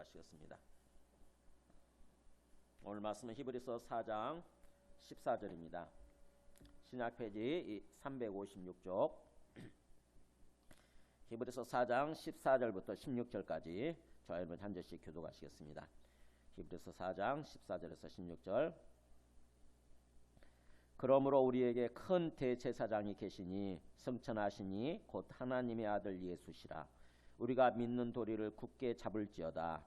교도하시겠습니다. 오늘 말씀은 히브리서 4장 14절입니다. 신약 페이지 356쪽 히브리서 4장 14절부터 16절까지 저와 여러분 한 절씩 교도하시겠습니다. 히브리서 4장 14절에서 16절. 그러므로 우리에게 큰 대제사장이 계시니 승천하시니 곧 하나님의 아들 예수시라. 우리가 믿는 도리를 굳게 잡을지어다.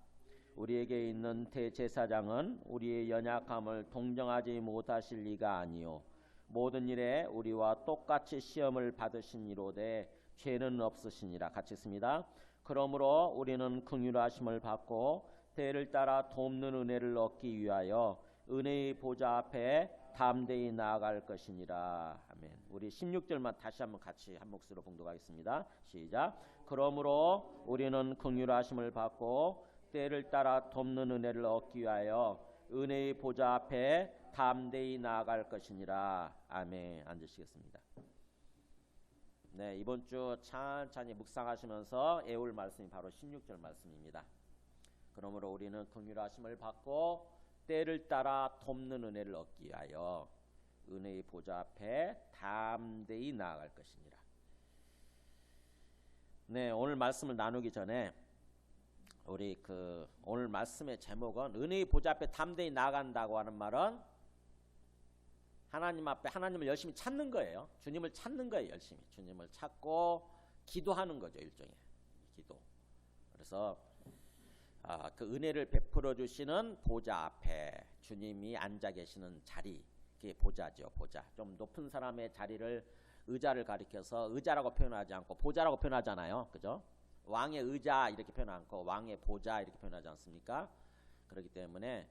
우리에게 있는 대제사장은 우리의 연약함을 동정하지 못하실 리가 아니요 모든 일에 우리와 똑같이 시험을 받으시니로되 죄는 없으시니라. 같이 있습니다. 그러므로 우리는 긍휼하심을 받고 때를 따라 돕는 은혜를 얻기 위하여 은혜의 보좌 앞에 담대히 나아갈 것이니라. 아멘. 우리 16절만 다시 한번 같이 한 몫으로 봉독하겠습니다. 시작. 그러므로 우리는 긍휼하심을 받고 때를 따라 돕는 은혜를 얻기 위하여 은혜의 보좌 앞에 담대히 나아갈 것이니라. 아멘. 앉으시겠습니다. 네, 이번 주 찬찬히 묵상하시면서 애울 말씀이 바로 16절 말씀입니다. 그러므로 우리는 긍휼하심을 받고 때를 따라 돕는 은혜를 얻기 위하여 은혜의 보좌 앞에 담대히 나아갈 것이니라. 네, 오늘 말씀을 나누기 전에 우리 오늘 말씀의 제목은 은혜의 보좌 앞에 담대히 나아간다고 하는 말은 하나님 앞에 하나님을 열심히 찾는 거예요. 주님을 찾는 거예요. 열심히 주님을 찾고 기도하는 거죠. 일종의 기도. 그래서 그 은혜를 베풀어 주시는 보좌 앞에 주님이 앉아 계시는 자리, 그게 보좌죠. 보좌. 좀 높은 사람의 자리를 의자를 가리켜서 의자라고 표현하지 않고 보좌라고 표현하잖아요. 그죠? 왕의 의자 이렇게 표현 않고 왕의 보좌 이렇게 표현하지 않습니까? 그렇기 때문에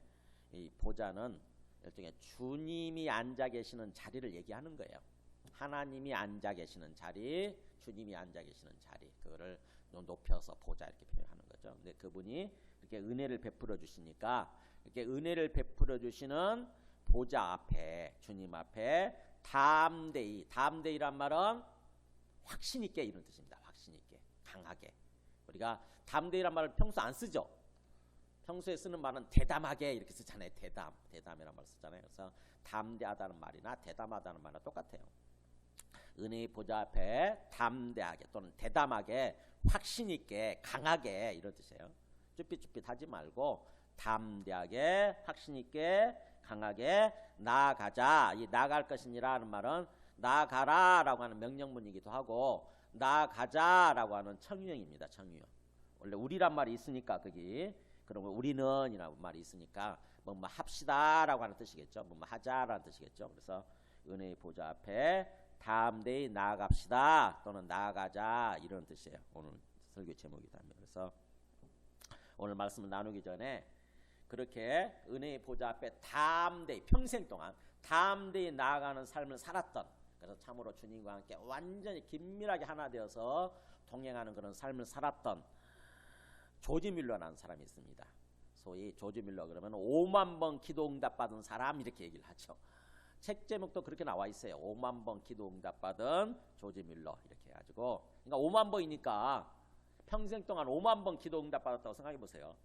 이 보좌는 일종의 주님이 앉아 계시는 자리를 얘기하는 거예요. 하나님이 앉아 계시는 자리, 주님이 앉아 계시는 자리, 그거를 높여서 보좌 이렇게 표현하는 거죠. 근데 그분이 이렇게 은혜를 베풀어 주시니까 이렇게 은혜를 베풀어 주시는 보좌 앞에 주님 앞에 담대히란 말은 확신 있게 이런 뜻입니다. 확신 있게, 강하게. 우리가 담대히란 말을 평소 안 쓰죠. 평소에 쓰는 말은 대담하게 이렇게 쓰잖아요. 대담이란 말 쓰잖아요. 그래서 담대하다는 말이나 대담하다는 말이나 똑같아요. 은혜의 보좌 앞에 담대하게 또는 대담하게 확신 있게 강하게 이런 뜻이에요. 쭈삣쭈삣하지 말고 담대하게 확신 있게 강하게 나아가자. 이 나아갈 것이니라는 말은 나아가라라고 하는 명령문이기도 하고 나아가자라고 하는 청유형입니다. 청유형. 원래 우리란 말이 있으니까 거기 그러면 우리는이라는 말이 있으니까 뭐 합시다라고 하는 뜻이겠죠. 뭐 하자라는 뜻이겠죠. 그래서 은혜의 보좌 앞에 담대히 나아갑시다 또는 나아가자 이런 뜻이에요. 오늘 설교 제목이다면. 그래서 오늘 말씀을 나누기 전에 그렇게 은혜의 보좌 앞에 담대히 평생 동안 담대히 나아가는 삶을 살았던, 그래서 참으로 주님과 함께 완전히 긴밀하게 하나 되어서 동행하는 그런 삶을 살았던 조지 밀러라는 사람이 있습니다. 소위 조지 밀러 그러면 5만 번 기도 응답 받은 사람 이렇게 얘기를 하죠. 책 제목도 그렇게 나와 있어요. 5만 번 기도 응답 받은 조지 밀러 이렇게 해가지고, 그러니까 5만 번이니까 평생 동안 5만 번 기도 응답 받았다고 생각해 보세요.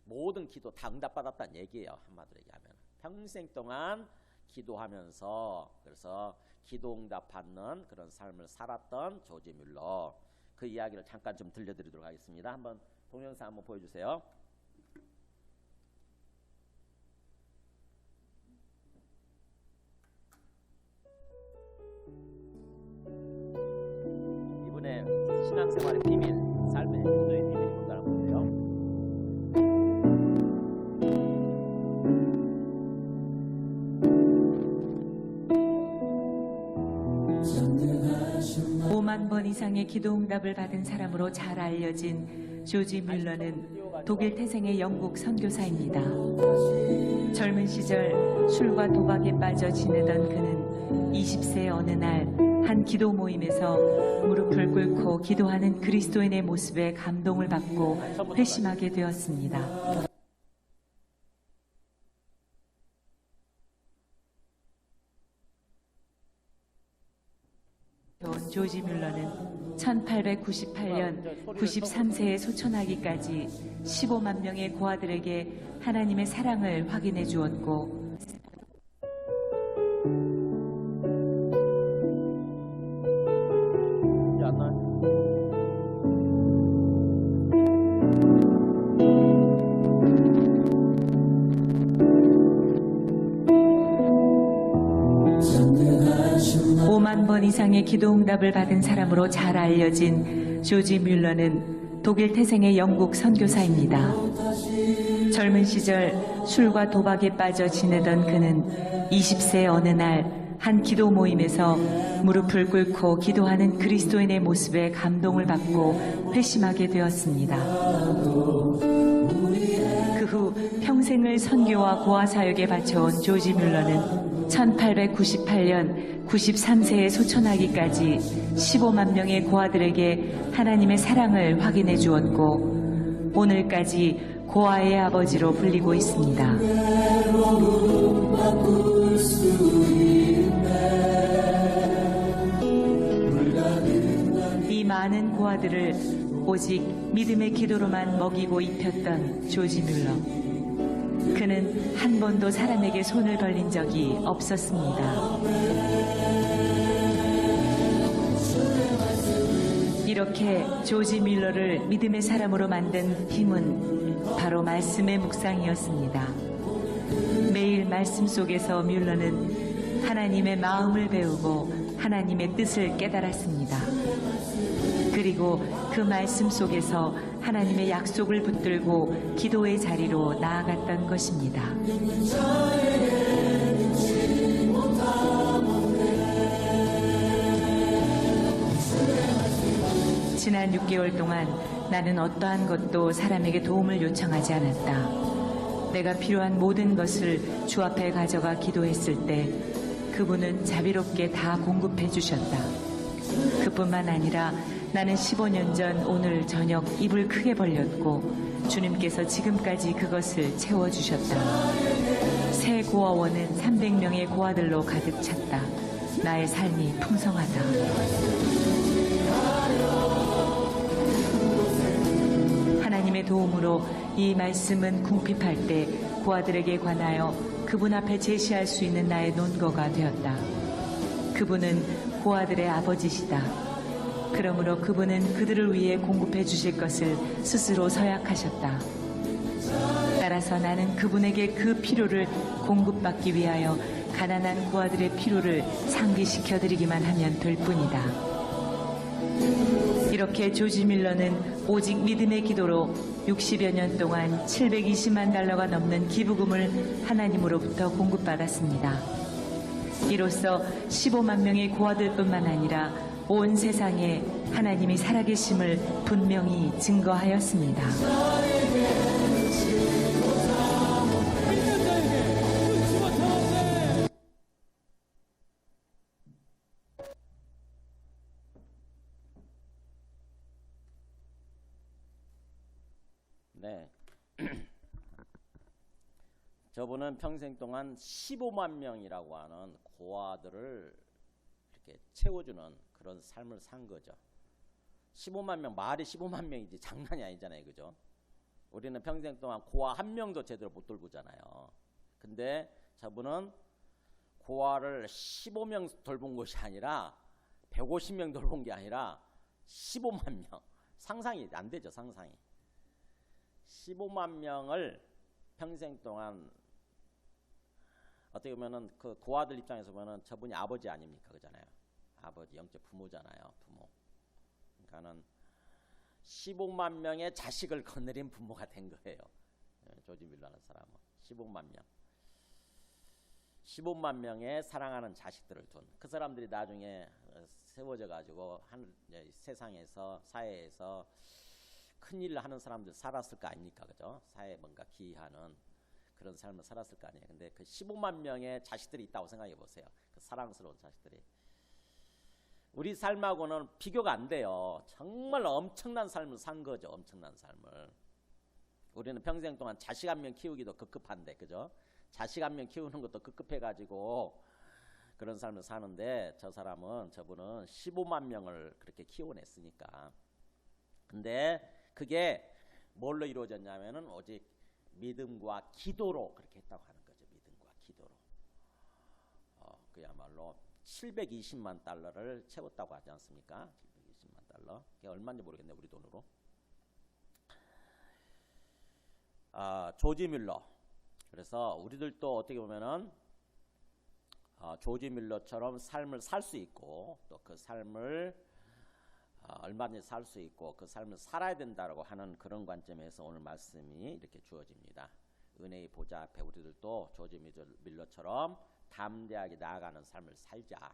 모든 기도 다 응답 받았다는 얘기예요. 한마디로 얘기하면 평생 동안 기도하면서 그래서 기도 응답 받는 그런 삶을 살았던 조지 밀러, 그 이야기를 잠깐 좀 들려드리도록 하겠습니다. 한번 동영상 한번 보여주세요. 이분의 신앙생활의 비밀, 삶의 기도의 비밀이 뭔가 한번 보세요. 번 이상의 기도 응답을 받은 사람으로 잘 알려진 조지 밀러는 독일 태생의 영국 선교사입니다. 젊은 시절 술과 도박에 빠져 지내던 그는 20세 어느 날 한 기도 모임에서 무릎을 꿇고 기도하는 그리스도인의 모습에 감동을 받고 회심하게 되었습니다. 조지 뮬러는 1898년 93세에 소천하기까지 15만 명의 고아들에게 하나님의 사랑을 확인해 주었고 이상의 기도 응답을 받은 사람으로 잘 알려진 조지 뮬러는 독일 태생의 영국 선교사입니다. 젊은 시절 술과 도박에 빠져 지내던 그는 20세 어느 날 한 기도 모임에서 무릎을 꿇고 기도하는 그리스도인의 모습에 감동을 받고 회심하게 되었습니다. 그 후 평생을 선교와 고아 사역에 바쳐온 조지 뮬러는 1898년 93세에 소천하기까지 15만 명의 고아들에게 하나님의 사랑을 확인해 주었고 오늘까지 고아의 아버지로 불리고 있습니다. 이 많은 고아들을 오직 믿음의 기도로만 먹이고 입혔던 조지 뮬러. 그는 한 번도 사람에게 손을 벌린 적이 없었습니다. 이렇게 조지 뮬러를 믿음의 사람으로 만든 힘은 바로 말씀의 묵상이었습니다. 매일 말씀 속에서 뮬러는 하나님의 마음을 배우고 하나님의 뜻을 깨달았습니다. 그리고 그 말씀 속에서 하나님의 약속을 붙들고 기도의 자리로 나아갔던 것입니다. 지난 6개월 동안 나는 어떠한 것도 사람에게 도움을 요청하지 않았다. 내가 필요한 모든 것을 주 앞에 가져가 기도했을 때 그분은 자비롭게 다 공급해 주셨다. 그뿐만 아니라 나는 15년 전 오늘 저녁 입을 크게 벌렸고 주님께서 지금까지 그것을 채워주셨다. 새 고아원은 300명의 고아들로 가득 찼다. 나의 삶이 풍성하다. 하나님의 도움으로 이 말씀은 궁핍할 때 고아들에게 관하여 그분 앞에 제시할 수 있는 나의 논거가 되었다. 그분은 고아들의 아버지시다. 그러므로 그분은 그들을 위해 공급해 주실 것을 스스로 서약하셨다. 따라서 나는 그분에게 그 필요를 공급받기 위하여 가난한 고아들의 필요를 상기시켜 드리기만 하면 될 뿐이다. 이렇게 조지 뮬러는 오직 믿음의 기도로 60여 년 동안 720만 달러가 넘는 기부금을 하나님으로부터 공급받았습니다. 이로써 15만 명의 고아들뿐만 아니라 온 세상에 하나님이 살아계심을 분명히 증거하였습니다. 네. 저분은 평생 동안 15만 명이라고 하는 고아들을 이렇게 채워주는 그런 삶을 산 거죠. 15만 명, 말이 15만 명이지 장난이 아니잖아요. 그죠? 우리는 평생 동안 고아 한 명도 제대로 못 돌보잖아요. 근데 저분은 고아를 15명 돌본 것이 아니라 150명 돌본 게 아니라 15만 명. 상상이 안 되죠. 상상이. 15만 명을 평생 동안 어떻게 보면은 그 고아들 입장에서 보면은 저분이 아버지 아닙니까? 그잖아요. 아버지, 영적 부모잖아요. 부모. 그러니까는 15만 명의 자식을 거느린 부모가 된 거예요. 조지 뮬러라는 사람은 15만 명. 15만 명의 사랑하는 자식들을 둔 그 사람들이 나중에 세워져 가지고 세상에서 사회에서 큰 일을 하는 사람들 살았을 거 아닙니까? 그죠? 사회에 뭔가 기여하는 그런 삶을 살았을 거 아니에요. 근데 그 15만 명의 자식들이 있다고 생각해 보세요. 그 사랑스러운 자식들이. 우리 삶하고는 비교가 안 돼요. 정말 엄청난 삶을 산 거죠. 엄청난 삶을. 우리는 평생 동안 자식 한 명 키우기도 급급한데, 그죠? 자식 한 명 키우는 것도 급급해가지고 그런 삶을 사는데 저분은 15만 명을 그렇게 키워냈으니까. 근데 그게 뭘로 이루어졌냐면은 오직 믿음과 기도로 그렇게 했다고 하는 거죠. 믿음과 기도로. 그야말로 720만 달러를 채웠다고 하지 않습니까? 720만 달러. 그게 얼마인지 모르겠네, 우리 돈으로. 조지 밀러. 그래서 우리들도 어떻게 보면은 조지 밀러처럼 삶을 살 수 있고, 또 그 삶을 얼마든지 살 수 있고 그 삶을 살아야 된다고 하는 그런 관점에서 오늘 말씀이 이렇게 주어집니다. 은혜의 보좌 앞에 우리들도 조지 밀러처럼 담대하게 나아가는 삶을 살자.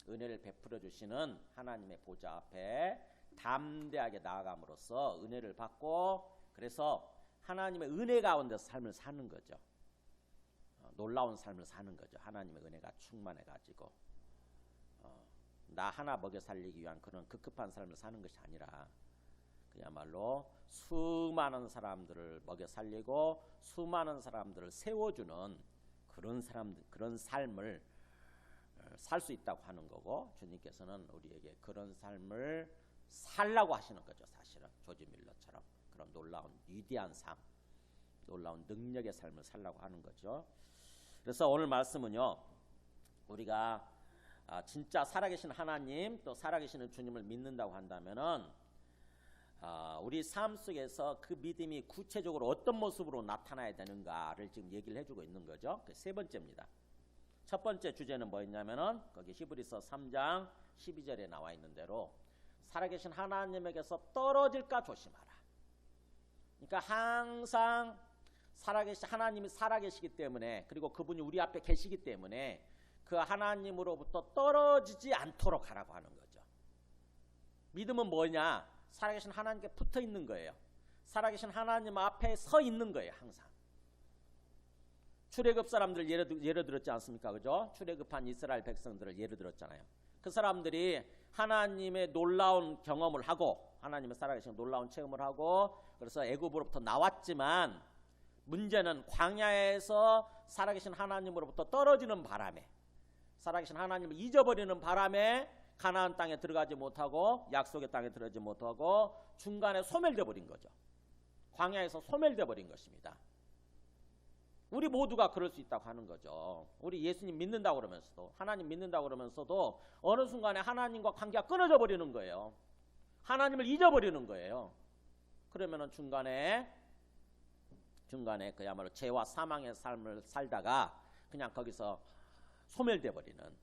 은혜를 베풀어 주시는 하나님의 보좌 앞에 담대하게 나아감으로써 은혜를 받고, 그래서 하나님의 은혜 가운데서 삶을 사는 거죠. 놀라운 삶을 사는 거죠. 하나님의 은혜가 충만해 가지고 나 하나 먹여 살리기 위한 그런 급급한 삶을 사는 것이 아니라 그야말로 수많은 사람들을 먹여 살리고 수많은 사람들을 세워주는 그런 삶을 살 수 있다고 하는 거고, 주님께서는 우리에게 그런 삶을 살라고 하시는 거죠. 사실은 조지 밀러처럼 그런 놀라운 위대한 삶, 놀라운 능력의 삶을 살라고 하는 거죠. 그래서 오늘 말씀은요, 우리가 진짜 살아계신 하나님, 또 살아계시는 주님을 믿는다고 한다면은 우리 삶 속에서 그 믿음이 구체적으로 어떤 모습으로 나타나야 되는가를 지금 얘기를 해주고 있는 거죠. 그 세 번째입니다. 첫 번째 주제는 뭐였냐면은 거기 히브리서 3장 12절에 나와 있는 대로 살아계신 하나님에게서 떨어질까 조심하라. 그러니까 항상 하나님이 살아계시기 때문에, 그리고 그분이 우리 앞에 계시기 때문에 그 하나님으로부터 떨어지지 않도록 하라고 하는 거죠. 믿음은 뭐냐? 살아계신 하나님께 붙어 있는 거예요. 살아계신 하나님 앞에 서 있는 거예요. 항상. 출애굽 사람들 예를 들었지 않습니까? 그죠? 출애굽한 이스라엘 백성들을 예를 들었잖아요. 그 사람들이 하나님의 놀라운 경험을 하고, 하나님의 살아계신 놀라운 체험을 하고, 그래서 애굽으로부터 나왔지만 문제는 광야에서 살아계신 하나님으로부터 떨어지는 바람에, 살아계신 하나님을 잊어버리는 바람에 가나안 땅에 들어가지 못하고 약속의 땅에 들어가지 못하고 중간에 소멸되어 버린 거죠. 광야에서 소멸되어 버린 것입니다. 우리 모두가 그럴 수 있다고 하는 거죠. 우리 예수님 믿는다고 그러면서도, 하나님 믿는다고 그러면서도 어느 순간에 하나님과 관계가 끊어져 버리는 거예요. 하나님을 잊어버리는 거예요. 그러면은 중간에 그야말로 죄와 사망의 삶을 살다가 그냥 거기서 소멸돼 버리는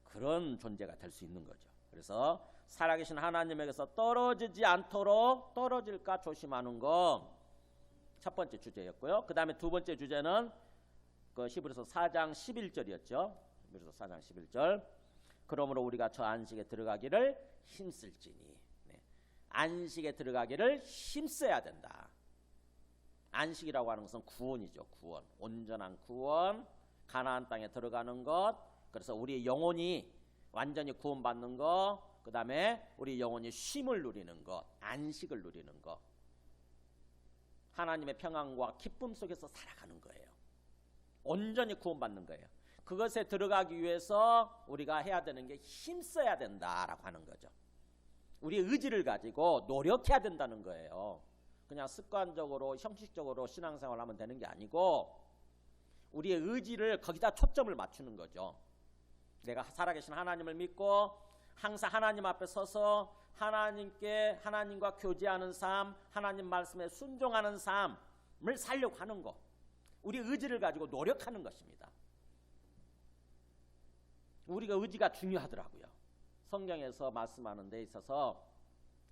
그런 존재가 될 수 있는 거죠. 그래서 살아계신 하나님에게서 떨어지지 않도록 떨어질까 조심하는 거 첫 번째 주제였고요. 그 다음에 두 번째 주제는 그 히브리서 4장 11절이었죠. 히브리서 4장 11절. 그러므로 우리가 저 안식에 들어가기를 힘쓸지니. 네. 안식에 들어가기를 힘써야 된다. 안식이라고 하는 것은 구원이죠. 구원. 온전한 구원. 가나안 땅에 들어가는 것. 그래서 우리의 영혼이 완전히 구원받는 것. 그 다음에 우리 영혼이 쉼을 누리는 것. 안식을 누리는 것. 하나님의 평안과 기쁨 속에서 살아가는 거예요. 온전히 구원받는 거예요. 그것에 들어가기 위해서 우리가 해야 되는 게 힘써야 된다라고 하는 거죠. 우리의 의지를 가지고 노력해야 된다는 거예요. 그냥 습관적으로 형식적으로 신앙생활을 하면 되는 게 아니고 우리의 의지를 거기다 초점을 맞추는 거죠. 내가 살아계신 하나님을 믿고 항상 하나님 앞에 서서 하나님과 교제하는 삶, 하나님 말씀에 순종하는 삶을 살려고 하는 것. 우리 의지를 가지고 노력하는 것입니다. 우리가 의지가 중요하더라고요. 성경에서 말씀하는 데 있어서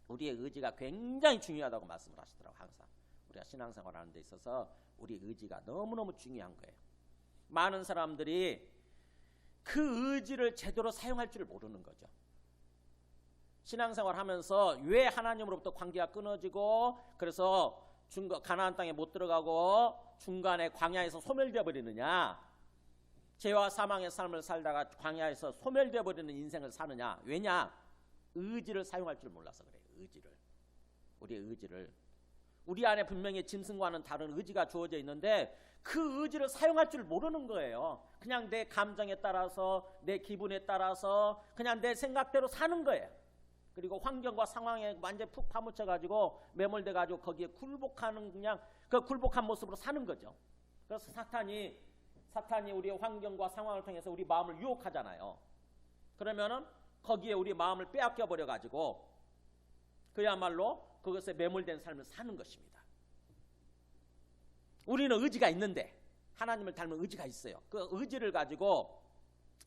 우리의 의지가 굉장히 중요하다고 말씀을 하시더라고요. 항상 우리가 신앙생활 하는 데 있어서 우리 의지가 너무너무 중요한 거예요. 많은 사람들이 그 의지를 제대로 사용할 줄 모르는 거죠. 신앙생활 하면서 왜 하나님으로부터 관계가 끊어지고 그래서 가나안 땅에 못 들어가고 중간에 광야에서 소멸되어 버리느냐, 죄와 사망의 삶을 살다가 광야에서 소멸되어 버리는 인생을 사느냐. 왜냐? 의지를 사용할 줄 몰라서 그래요. 의지를. 우리의 의지를. 우리 안에 분명히 짐승과는 다른 의지가 주어져 있는데 그 의지를 사용할 줄 모르는 거예요. 그냥 내 감정에 따라서, 내 기분에 따라서 그냥 내 생각대로 사는 거예요. 그리고 환경과 상황에 완전히 푹 파묻혀가지고 매몰돼가지고 거기에 굴복하는, 그냥 그 굴복한 모습으로 사는 거죠. 그래서 사탄이 우리의 환경과 상황을 통해서 우리 마음을 유혹하잖아요. 그러면은 거기에 우리 마음을 빼앗겨 버려가지고 그야말로 그것에 매몰된 삶을 사는 것입니다. 우리는 의지가 있는데, 하나님을 닮은 의지가 있어요. 그 의지를 가지고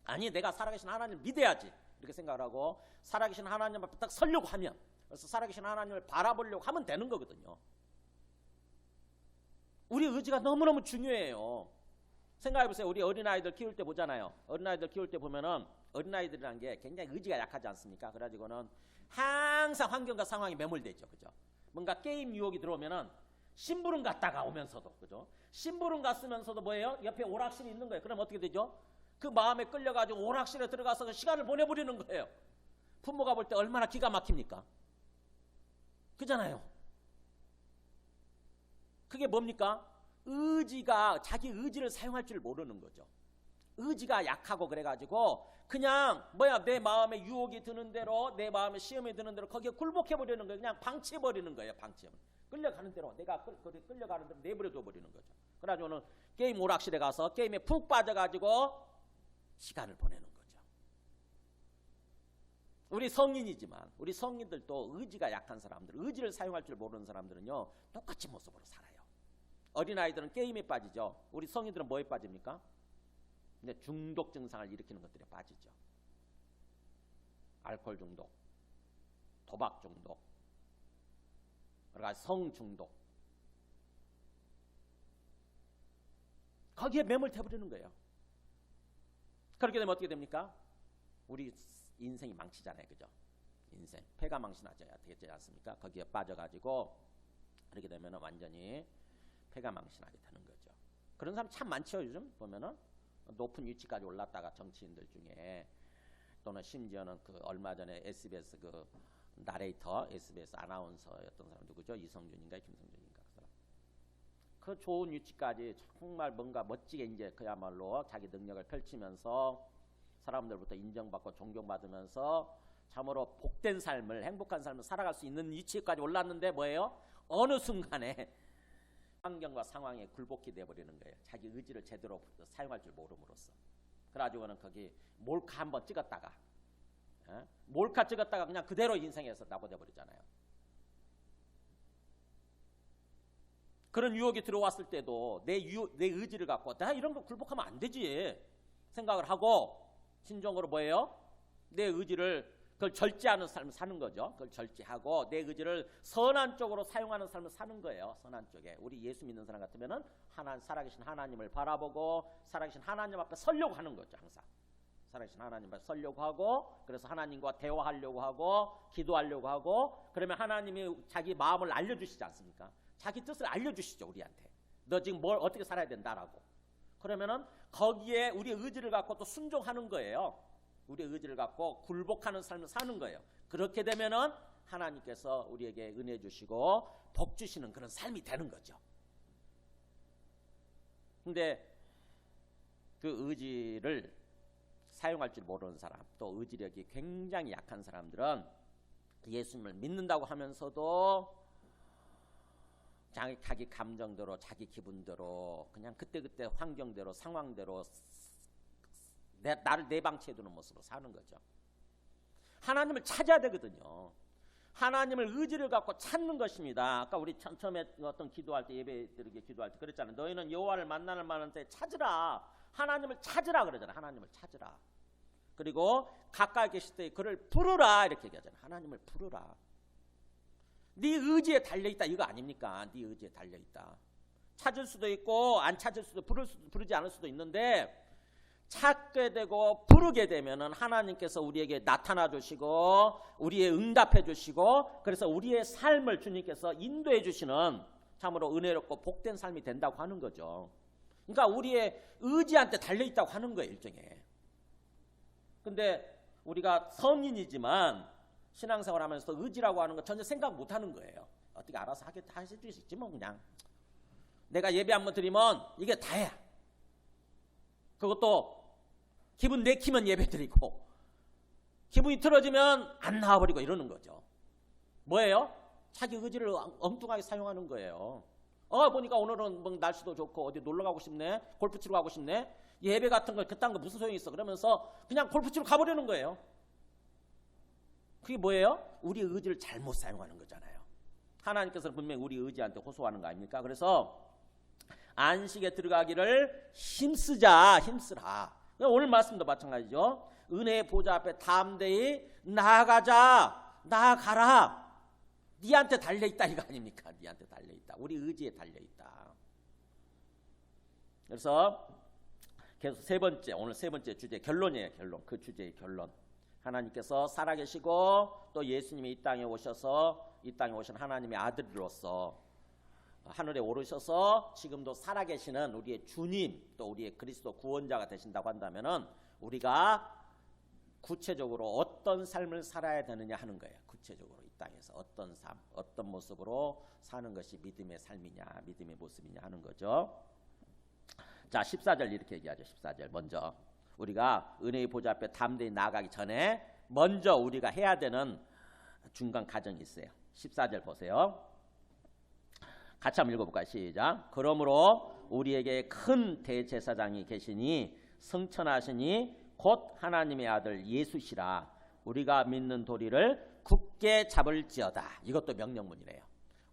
아니 내가 살아계신 하나님을 믿어야지 이렇게 생각을 하고 살아계신 하나님 앞에 딱 서려고 하면, 그래서 살아계신 하나님을 바라보려고 하면 되는 거거든요. 우리 의지가 너무너무 중요해요. 생각해보세요. 우리 어린아이들 키울 때 보잖아요. 어린아이들 키울 때 보면은 어린아이들이라는 게 굉장히 의지가 약하지 않습니까? 그래가지고는 항상 환경과 상황이 매몰돼 있죠. 그죠? 뭔가 게임 유혹이 들어오면은 심부름 갔다가 오면서도, 그죠? 심부름 갔으면서도 뭐예요? 옆에 오락실이 있는 거예요. 그럼 어떻게 되죠? 그 마음에 끌려가지고 오락실에 들어가서 시간을 보내버리는 거예요. 부모가 볼 때 얼마나 기가 막힙니까? 그잖아요. 그게 뭡니까? 의지가, 자기 의지를 사용할 줄 모르는 거죠. 의지가 약하고 그래가지고 그냥 내 마음에 유혹이 드는 대로, 내 마음에 시험이 드는 대로 거기에 굴복해버리는 거예요. 그냥 방치해버리는 거예요. 끌려가는 대로, 내가 끌려가는 대로 내버려둬 버리는 거죠. 그래가지고는 게임 오락실에 가서 게임에 푹 빠져가지고 시간을 보내는 거죠. 우리 성인이지만 우리 성인들도 의지가 약한 사람들, 의지를 사용할 줄 모르는 사람들은요 똑같이 모습으로 살아요. 어린아이들은 게임에 빠지죠. 우리 성인들은 뭐에 빠집니까? 근데 중독 증상을 일으키는 것들에 빠지죠. 알코올 중독, 도박 중독, 그러니까 성 중독, 거기에 매몰돼 버리는 거예요. 그렇게 되면 어떻게 됩니까? 우리 인생이 망치잖아요. 그죠? 인생 폐가 망신하죠. 되지 않습니까? 거기에 빠져가지고 그렇게 되면 완전히 폐가 망신하게 되는 거죠. 그런 사람 참 많죠. 요즘 보면은 높은 위치까지 올랐다가 정치인들 중에, 또는 심지어는 그 얼마 전에 SBS 그 나레이터, SBS 아나운서였던 사람 누구죠? 이성준인가 김성준인가 그 사람. 그 좋은 위치까지 정말 뭔가 멋지게 이제 그야말로 자기 능력을 펼치면서 사람들부터 인정받고 존경받으면서 참으로 복된 삶을, 행복한 삶을 살아갈 수 있는 위치까지 올랐는데 뭐예요? 어느 순간에 환경과 상황에 굴복이 되어버리는 거예요. 자기 의지를 제대로 사용할 줄 모름으로써. 그래가지고는 거기 몰카 한번 찍었다가, 몰카 찍었다가 그냥 그대로 인생에서 낙오돼 버리잖아요. 그런 유혹이 들어왔을 때도 내 의지를 갖고 나 이런 거 굴복하면 안 되지 생각을 하고 신중으로 뭐예요? 내 의지를 그걸 절제하는 삶을 사는 거죠. 그걸 절제하고 내 의지를 선한 쪽으로 사용하는 삶을 사는 거예요. 선한 쪽에. 우리 예수 믿는 사람 같으면은 살아계신 하나님을 바라보고 살아계신 하나님 앞에 서려고 하는 거죠. 항상 살아계신 하나님 앞에 서려고 하고, 그래서 하나님과 대화하려고 하고 기도하려고 하고, 그러면 하나님이 자기 마음을 알려주시지 않습니까? 자기 뜻을 알려주시죠. 우리한테 너 지금 뭘 어떻게 살아야 된다라고. 그러면은 거기에 우리의 의지를 갖고 또 순종하는 거예요. 우리의 의지를 갖고 굴복하는 삶을 사는 거예요. 그렇게 되면은 하나님께서 우리에게 은혜 주시고 복 주시는 그런 삶이 되는 거죠. 근데 그 의지를 사용할 줄 모르는 사람, 또 의지력이 굉장히 약한 사람들은 예수님을 믿는다고 하면서도 자기 감정대로, 자기 기분대로, 그냥 그때그때 환경대로, 상황대로 나를 내방치해두는 모습으로 사는 거죠. 하나님을 찾아야 되거든요. 하나님을 의지를 갖고 찾는 것입니다. 아까 우리 처음에 어떤 기도할 때, 예배 드리게 기도할 때 그랬잖아요. 너희는 여호와를 만나는 만한테 찾으라. 하나님을 찾으라 그러잖아요. 하나님을 찾으라. 그리고 가까이 계실 때 그를 부르라 이렇게 얘기하잖아요. 하나님을 부르라. 네 의지에 달려있다 이거 아닙니까? 네 의지에 달려있다. 찾을 수도 있고 안 찾을 수도, 부르지 않을 수도 있는데 찾게 되고 부르게 되면은 하나님께서 우리에게 나타나 주시고 우리의 응답해 주시고, 그래서 우리의 삶을 주님께서 인도해 주시는 참으로 은혜롭고 복된 삶이 된다고 하는 거죠. 그러니까 우리의 의지한테 달려있다고 하는 거예요. 일종의. 근데 우리가 성인이지만 신앙생활 하면서 의지라고 하는 거 전혀 생각 못하는 거예요. 어떻게 알아서 하실 수 있지 뭐. 그냥 내가 예배 한번 드리면 이게 다야. 그것도 기분 내키면 예배 드리고 기분이 틀어지면 안 나와버리고 이러는 거죠. 뭐예요? 자기 의지를 엉뚱하게 사용하는 거예요. 보니까 오늘은 뭐 날씨도 좋고 어디 놀러 가고 싶네, 골프 치러 가고 싶네, 예배 같은 거 그딴 거 무슨 소용이 있어, 그러면서 그냥 골프 치러 가버리는 거예요. 그게 뭐예요? 우리 의지를 잘못 사용하는 거잖아요. 하나님께서는 분명히 우리 의지한테 호소하는 거 아닙니까? 그래서 안식에 들어가기를 힘쓰라. 오늘 말씀도 마찬가지죠. 은혜의 보좌 앞에 담대히 나아가라. 니한테 달려있다 이거 아닙니까? 니한테 달려있다. 우리 의지에 달려있다. 그래서 계속 오늘 세 번째 주제 결론이에요. 그 주제의 결론. 하나님께서 살아계시고 또 예수님이 이 땅에 오신 하나님의 아들로서 하늘에 오르셔서 지금도 살아계시는 우리의 주님, 또 우리의 그리스도 구원자가 되신다고 한다면은 우리가 구체적으로 어떤 삶을 살아야 되느냐 하는 거예요. 구체적으로 이 땅에서 어떤 삶, 어떤 모습으로 사는 것이 믿음의 삶이냐, 믿음의 모습이냐 하는 거죠. 자, 14절 이렇게 얘기하죠. 14절 먼저 우리가 은혜의 보좌 앞에 담대히 나아가기 전에 먼저 우리가 해야 되는 중간 과정이 있어요. 14절 보세요. 같이 한번 읽어볼까요? 시작. 그러므로 우리에게 큰 대제사장이 계시니 성천하시니 곧 하나님의 아들 예수시라. 우리가 믿는 도리를 굳게 잡을지어다. 이것도 명령문이래요.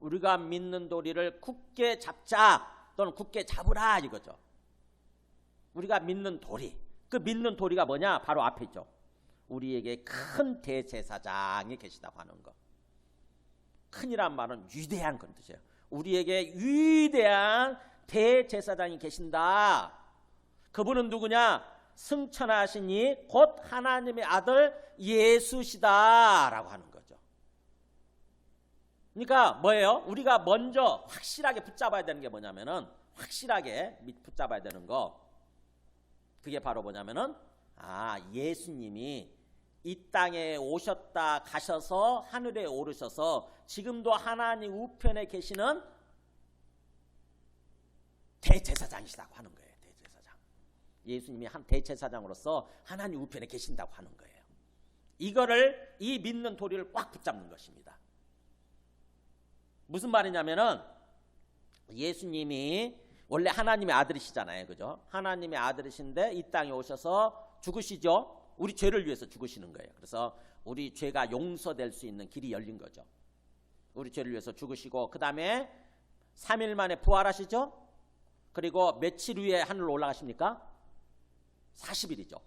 우리가 믿는 도리를 굳게 잡자 또는 굳게 잡으라 이거죠. 우리가 믿는 도리. 그 믿는 도리가 뭐냐? 바로 앞에 있죠. 우리에게 큰 대제사장이 계시다고 하는 거. 큰이란 말은 위대한 그런 뜻이에요. 우리에게 위대한 대제사장이 계신다. 그분은 누구냐? 승천하시니 곧 하나님의 아들 예수시다라고 하는 거죠. 그러니까 뭐예요? 우리가 먼저 확실하게 붙잡아야 되는 게 뭐냐면은 확실하게 붙잡아야 되는 거. 그게 바로 뭐냐면은 예수님이 이 땅에 오셨다 가셔서 하늘에 오르셔서 지금도 하나님 우편에 계시는 대제사장이시다고 하는 거예요. 대제사장. 예수님이 한 대제사장으로서 하나님 우편에 계신다고 하는 거예요. 이거를 이 믿는 도리를 꽉 붙잡는 것입니다. 무슨 말이냐면은 예수님이 원래 하나님의 아들이시잖아요. 그죠? 하나님의 아들이신데 이 땅에 오셔서 죽으시죠. 우리 죄를 위해서 죽으시는 거예요. 그래서 우리 죄가 용서될 수 있는 길이 열린 거죠. 우리 죄를 위해서 죽으시고 그 다음에 3일 만에 부활하시죠. 그리고 며칠 후에 하늘로 올라가십니까? 40일이죠.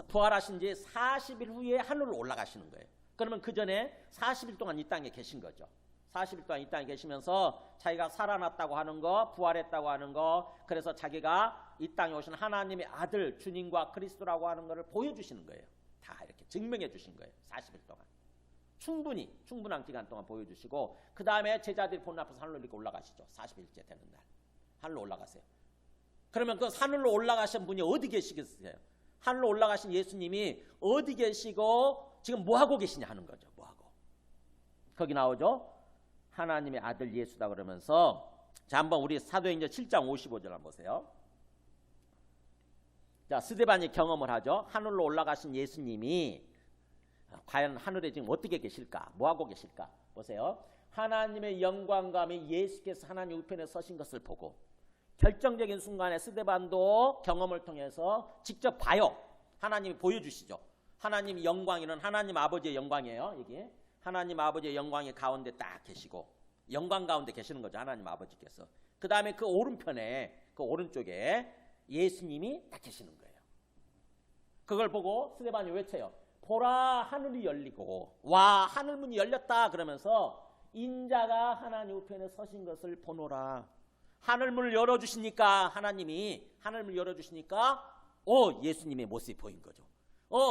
부활하신 지 40일 후에 하늘로 올라가시는 거예요. 그러면 그 전에 40일 동안 이 땅에 계신 거죠. 40일 동안 이 땅에 계시면서 자기가 살아났다고 하는 거, 부활했다고 하는 거, 그래서 자기가 이 땅에 오신 하나님의 아들 주님과 그리스도라고 하는 것을 보여주시는 거예요. 다 이렇게 증명해 주신 거예요. 40일 동안 충분한 기간 동안 보여주시고 그 다음에 제자들이 보는 앞에서 하늘로 이렇게 올라가시죠. 40일째 되는 날 하늘로 올라가세요. 그러면 그 하늘로 올라가신 분이 어디 계시겠어요? 하늘로 올라가신 예수님이 어디 계시고 지금 뭐하고 계시냐 하는 거죠. 뭐하고. 거기 나오죠. 하나님의 아들 예수다 그러면서 자 한번 우리 사도행전 7장 55절 한번 보세요. 자 스데반이 경험을 하죠. 하늘로 올라가신 예수님이 과연 하늘에 지금 어떻게 계실까? 뭐하고 계실까? 보세요. 하나님의 영광감이 예수께서 하나님 우편에 서신 것을 보고 결정적인 순간에 스데반도 경험을 통해서 직접 봐요. 하나님이 보여주시죠. 하나님 영광이는 하나님 아버지의 영광이에요. 이게 하나님 아버지의 영광이 가운데 딱 계시고 영광 가운데 계시는 거죠. 하나님 아버지께서. 그 다음에 그 오른편에 그 오른쪽에 예수님이 딱 계시는 거예요. 그걸 보고 스데반이 외쳐요. 보라 하늘이 열리고 와 하늘문이 열렸다 그러면서 인자가 하나님 우편에 서신 것을 보노라. 하늘문을 열어주시니까 하나님이 하늘문을 열어주시니까 예수님의 모습이 보인 거죠.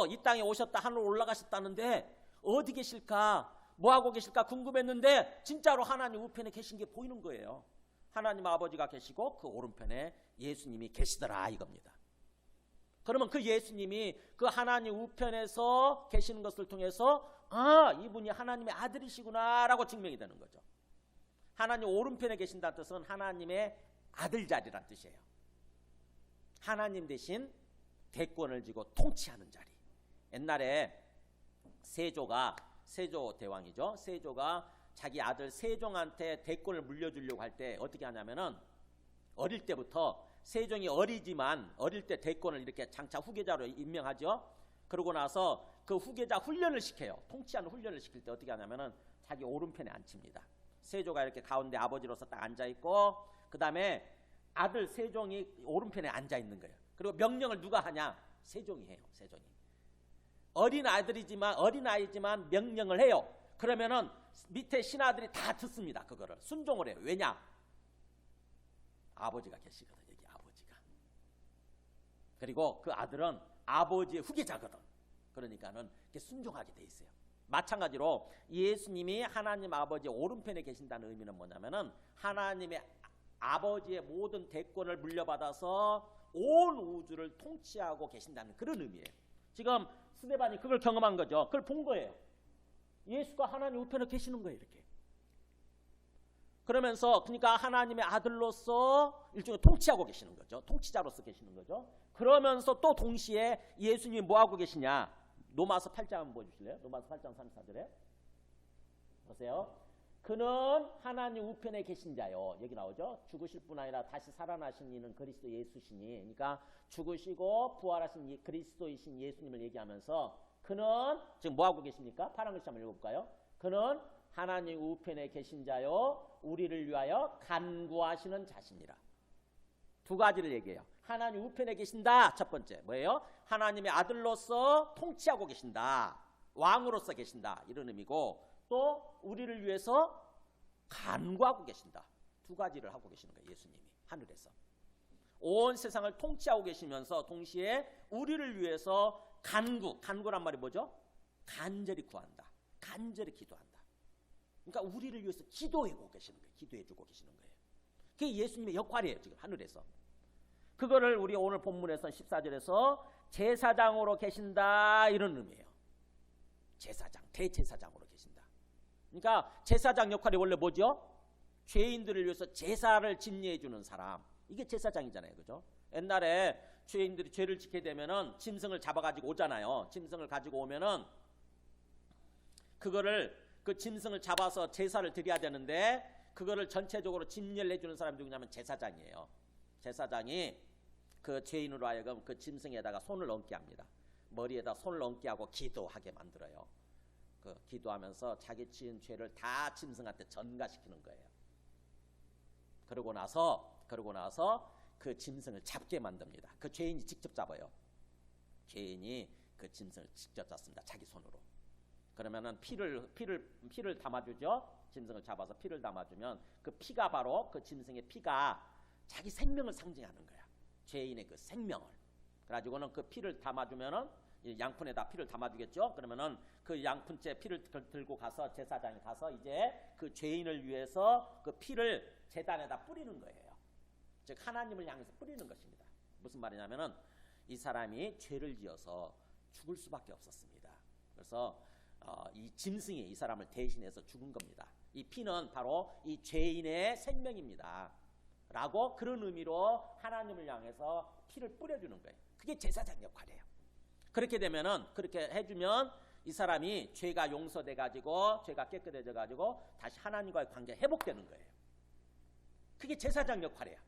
이 땅에 오셨다 하늘 올라가셨다는데 어디 계실까? 뭐하고 계실까? 궁금했는데 진짜로 하나님 우편에 계신 게 보이는 거예요. 하나님 아버지가 계시고 그 오른편에 예수님이 계시더라 이겁니다. 그러면 그 예수님이 그 하나님 우편에서 계시는 것을 통해서 이분이 하나님의 아들이시구나 라고 증명이 되는 거죠. 하나님 오른편에 계신다는 뜻은 하나님의 아들 자리란 뜻이에요. 하나님 대신 대권을 쥐고 통치하는 자리. 옛날에 세조 대왕이죠. 세조가 자기 아들 세종한테 대권을 물려주려고 할 때 어떻게 하냐면은 어릴 때부터 세종이 어릴 때 대권을 이렇게 장차 후계자로 임명하죠. 그러고 나서 그 후계자 훈련을 시켜요. 통치하는 훈련을 시킬 때 어떻게 하냐면은 자기 오른편에 앉힙니다. 세조가 이렇게 가운데 아버지로서 딱 앉아 있고, 그 다음에 아들 세종이 오른편에 앉아 있는 거예요. 그리고 명령을 누가 하냐? 세종이 해요. 세종이. 어린아이지만 명령을 해요. 그러면은 밑에 신하들이 다 듣습니다. 그거를 순종을 해요. 왜냐? 아버지가 계시거든. 여기 아버지가. 그리고 그 아들은 아버지의 후계자거든. 그러니까는 이렇게 순종하게 돼 있어요. 마찬가지로 예수님이 하나님 아버지의 오른편에 계신다는 의미는 뭐냐면은 하나님의 아버지의 모든 대권을 물려받아서 온 우주를 통치하고 계신다는 그런 의미예요. 지금 스데반이 그걸 경험한 거죠. 그걸 본 거예요. 예수가 하나님 우편에 계시는 거예요. 이렇게. 그러면서 그러니까 하나님의 아들로서 일종의 통치하고 계시는 거죠. 통치자로서 계시는 거죠. 그러면서 또 동시에 예수님이 뭐하고 계시냐. 로마서 8장 한번 보여주실래요? 로마서 8장 34절에 보세요. 그는 하나님 우편에 계신 자요. 여기 나오죠. 죽으실 뿐 아니라 다시 살아나신 이는 그리스도 예수시니. 그러니까 죽으시고 부활하신 그리스도이신 예수님을 얘기하면서 그는 지금 뭐하고 계십니까? 파란 글씨 한번 읽어볼까요? 그는 하나님 우편에 계신 자요 우리를 위하여 간구하시는 자시니라. 두 가지를 얘기해요. 하나님 우편에 계신다. 첫 번째 뭐예요? 하나님의 아들로서 통치하고 계신다. 왕으로서 계신다. 이런 의미고, 또 우리를 위해서 간구하고 계신다. 두 가지를 하고 계시는 거예요. 예수님이 하늘에서 온 세상을 통치하고 계시면서 동시에 우리를 위해서 간구란 말이 뭐죠? 간절히 구한다. 간절히 기도한다. 그러니까 우리를 위해서 기도해주고 계시는 거예요. 기도해주고 계시는 거예요. 그게 예수님의 역할이에요. 지금 하늘에서. 그거를 우리 오늘 본문에서 14절에서 제사장으로 계신다 이런 의미예요. 제사장, 대제사장으로 계신다. 그러니까 제사장 역할이 원래 뭐죠? 죄인들을 위해서 제사를 집례해 주는 사람. 이게 제사장이잖아요. 그죠? 옛날에 죄인들이 죄를 짓게 되면은 짐승을 잡아가지고 오잖아요. 짐승을 가지고 오면은 그 짐승을 잡아서 제사를 드려야 되는데 그거를 전체적으로 집례를 해주는 사람이 누구냐면 제사장이에요. 제사장이 그 죄인으로 하여금 그 짐승에다가 손을 얹게 합니다. 머리에다 손을 얹게 하고 기도하게 만들어요. 그 기도하면서 자기 지은 죄를 다 짐승한테 전가시키는 거예요. 그러고 나서 그 짐승을 잡게 만듭니다. 그 죄인이 직접 잡아요. 죄인이 그 짐승을 직접 잡습니다. 자기 손으로. 그러면은 피를 담아주죠. 짐승을 잡아서 피를 담아주면 그 피가 바로 그 짐승의 피가 자기 생명을 상징하는 거야. 죄인의 그 생명을. 그래가지고는 그 피를 담아주면은 양푼에다 피를 담아주겠죠. 그러면은 그 양푼째 피를 들고 가서 제사장이 가서 이제 그 죄인을 위해서 그 피를 제단에다 뿌리는 거예요. 즉 하나님을 향해서 뿌리는 것입니다. 무슨 말이냐면은 이 사람이 죄를 지어서 죽을 수밖에 없었습니다. 그래서 이 짐승이 이 사람을 대신해서 죽은 겁니다. 이 피는 바로 이 죄인의 생명입니다. 라고 그런 의미로 하나님을 향해서 피를 뿌려주는 거예요. 그게 제사장 역할이에요. 그렇게 되면은 그렇게 해주면 이 사람이 죄가 용서돼 가지고 죄가 깨끗해져 가지고 다시 하나님과의 관계가 회복되는 거예요. 그게 제사장 역할이에요.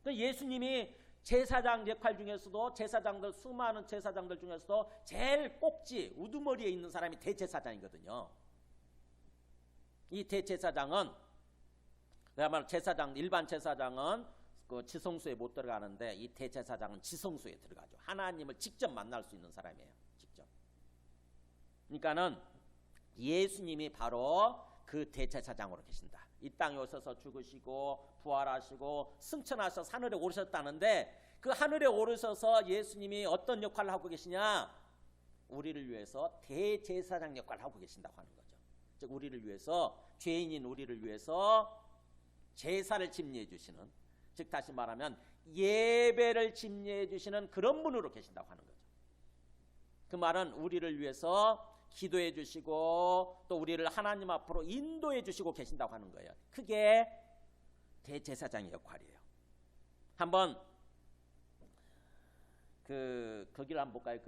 예수님이 제사장 역할 중에서도 수많은 제사장들 중에서도 제일 꼭지 우두머리에 있는 사람이 대제사장이거든요. 이 대제사장은 그야말로 일반 제사장은 그 지성소에 못 들어가는데 이 대제사장은 지성소에 들어가죠. 하나님을 직접 만날 수 있는 사람이에요. 직접. 그러니까는 예수님이 바로 그 대제사장으로 계신다. 이 땅에 오셔서 죽으시고 부활하시고 승천하셔서 하늘에 오르셨다는데 그 하늘에 오르셔서 예수님이 어떤 역할을 하고 계시냐? 우리를 위해서 대제사장 역할을 하고 계신다고 하는 거죠. 즉 우리를 위해서 죄인인 우리를 위해서 제사를 집례해 주시는, 즉 다시 말하면 예배를 집례해 주시는 그런 분으로 계신다고 하는 거죠. 그 말은 우리를 위해서 기도해 주시고 또 우리를 하나님 앞으로 인도해 주시고 계신다고 하는 거예요. 그게 대제사장의 역할이에요. 한번 거기를 한번 볼까요?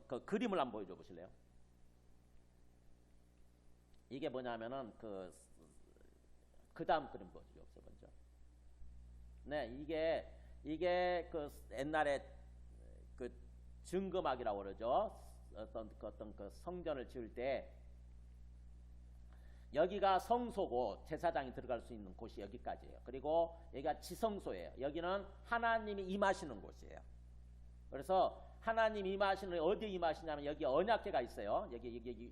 그 그림을 한번 보여줘 보실래요? 이게 뭐냐면은 그 다음 그림 보죠. 먼저. 네, 이게 그 옛날에 그 증거막이라고 그러죠. 어떤 그 성전을 지을 때 여기가 성소고 제사장이 들어갈 수 있는 곳이 여기까지예요. 그리고 여기가 지성소예요. 여기는 하나님이 임하시는 곳이에요. 그래서 하나님 임하시는 어디에 임하시냐면 여기 언약궤가 있어요. 여기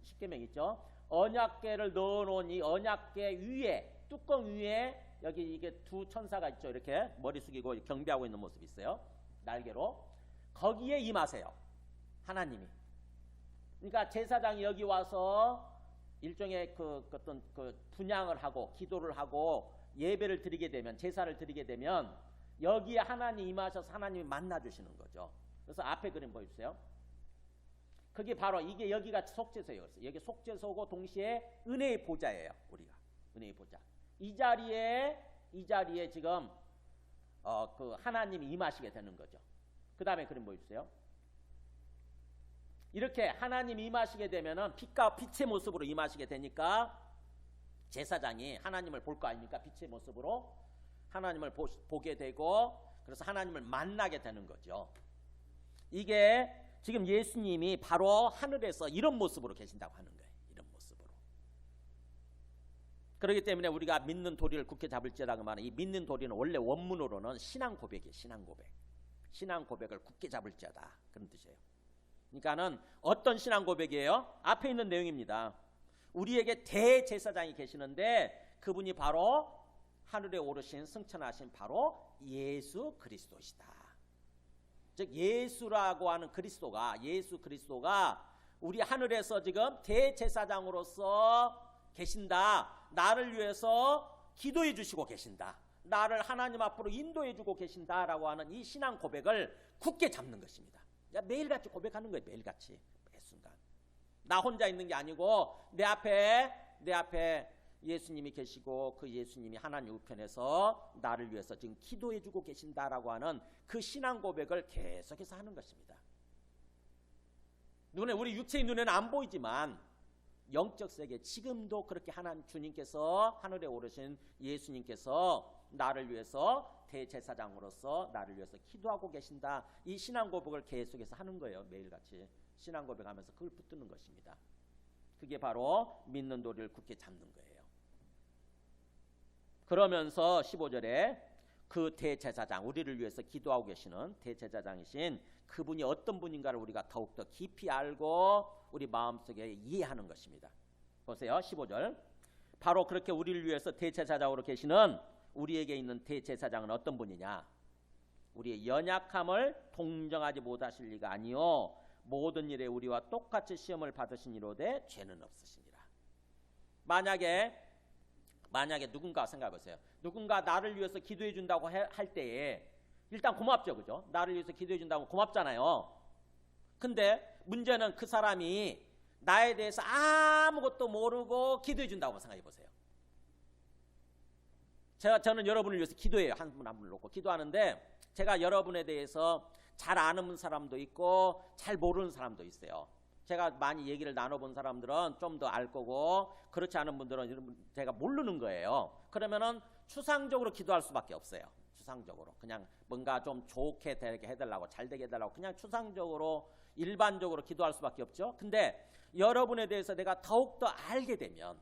십계명 있죠. 언약궤를 넣어놓은 이 언약궤 위에 뚜껑 위에 여기 이게 두 천사가 있죠. 이렇게 머리 숙이고 경배하고 있는 모습이 있어요. 날개로 거기에 임하세요. 하나님이. 그러니까 제사장이 여기 와서 일종의 어떤 분향을 하고 기도를 하고 예배를 드리게 되면 제사를 드리게 되면 여기에 하나님 임하셔서 하나님이 만나 주시는 거죠. 그래서 앞에 그림 보여주세요. 그게 바로 이게 여기가 속죄소예요. 여기 속죄소고 동시에 은혜의 보좌예요. 우리가 은혜의 보좌. 이 자리에 지금 그 하나님이 임하시게 되는 거죠. 그 다음에 그림 보여주세요. 이렇게 하나님이 임하시게 되면은 빛의 모습으로 임하시게 되니까 제사장이 하나님을 볼 거 아닙니까? 빛의 모습으로 하나님을 보게 되고 그래서 하나님을 만나게 되는 거죠. 이게 지금 예수님이 바로 하늘에서 이런 모습으로 계신다고 하는 거예요. 이런 모습으로. 그렇기 때문에 우리가 믿는 도리를 굳게 잡을지라고 말하는 이 믿는 도리는 원래 원문으로는 신앙 고백이에요. 신앙 고백. 신앙 고백을 굳게 잡을지어다. 그런 뜻이에요. 그러니까는 어떤 신앙 고백이에요? 앞에 있는 내용입니다. 우리에게 대제사장이 계시는데 그분이 바로 하늘에 오르신 승천하신 바로 예수 그리스도시다. 즉 예수라고 하는 예수 그리스도가 우리 하늘에서 지금 대제사장으로서 계신다. 나를 위해서 기도해 주시고 계신다. 나를 하나님 앞으로 인도해 주고 계신다라고 하는 이 신앙 고백을 굳게 잡는 것입니다. 매일같이 고백하는 거예요. 매일같이 매순간. 나 혼자 있는 게 아니고 내 앞에 예수님이 계시고 그 예수님이 하나님 우편에서 나를 위해서 지금 기도해 주고 계신다라고 하는 그 신앙 고백을 계속해서 하는 것입니다. 우리 육체의 눈에는 안 보이지만 영적 세계 지금도 그렇게 하나님 주님께서 하늘에 오르신 예수님께서 나를 위해서 대제사장으로서 나를 위해서 기도하고 계신다. 이 신앙 고백을 계속해서 하는 거예요. 매일같이 신앙 고백하면서 그걸 붙드는 것입니다. 그게 바로 믿는 도리를 굳게 잡는 거예요. 그러면서 15절에 그 대제사장, 우리를 위해서 기도하고 계시는 대제사장이신 그분이 어떤 분인가를 우리가 더욱더 깊이 알고 우리 마음속에 이해하는 것입니다. 보세요. 15절. 바로 그렇게 우리를 위해서 대제사장으로 계시는 우리에게 있는 대제사장은 어떤 분이냐? 우리의 연약함을 동정하지 못하실 리가 아니요 모든 일에 우리와 똑같이 시험을 받으신 이로되 죄는 없으시니라. 만약에 누군가 생각해보세요. 누군가 나를 위해서 기도해 준다고 할 때에 일단 고맙죠. 그죠? 나를 위해서 기도해 준다고 고맙잖아요. 근데 문제는 그 사람이 나에 대해서 아무것도 모르고 기도해 준다고 생각해보세요. 저는 여러분을 위해서 기도해요. 한 분 한 분을 놓고 기도하는데 제가 여러분에 대해서 잘 아는 사람도 있고 잘 모르는 사람도 있어요. 제가 많이 얘기를 나눠본 사람들은 좀 더 알 거고 그렇지 않은 분들은 제가 모르는 거예요. 그러면은 추상적으로 기도할 수밖에 없어요. 추상적으로 그냥 뭔가 좀 좋게 되게 해달라고 잘 되게 해달라고 그냥 추상적으로 일반적으로 기도할 수밖에 없죠. 근데 여러분에 대해서 내가 더욱더 알게 되면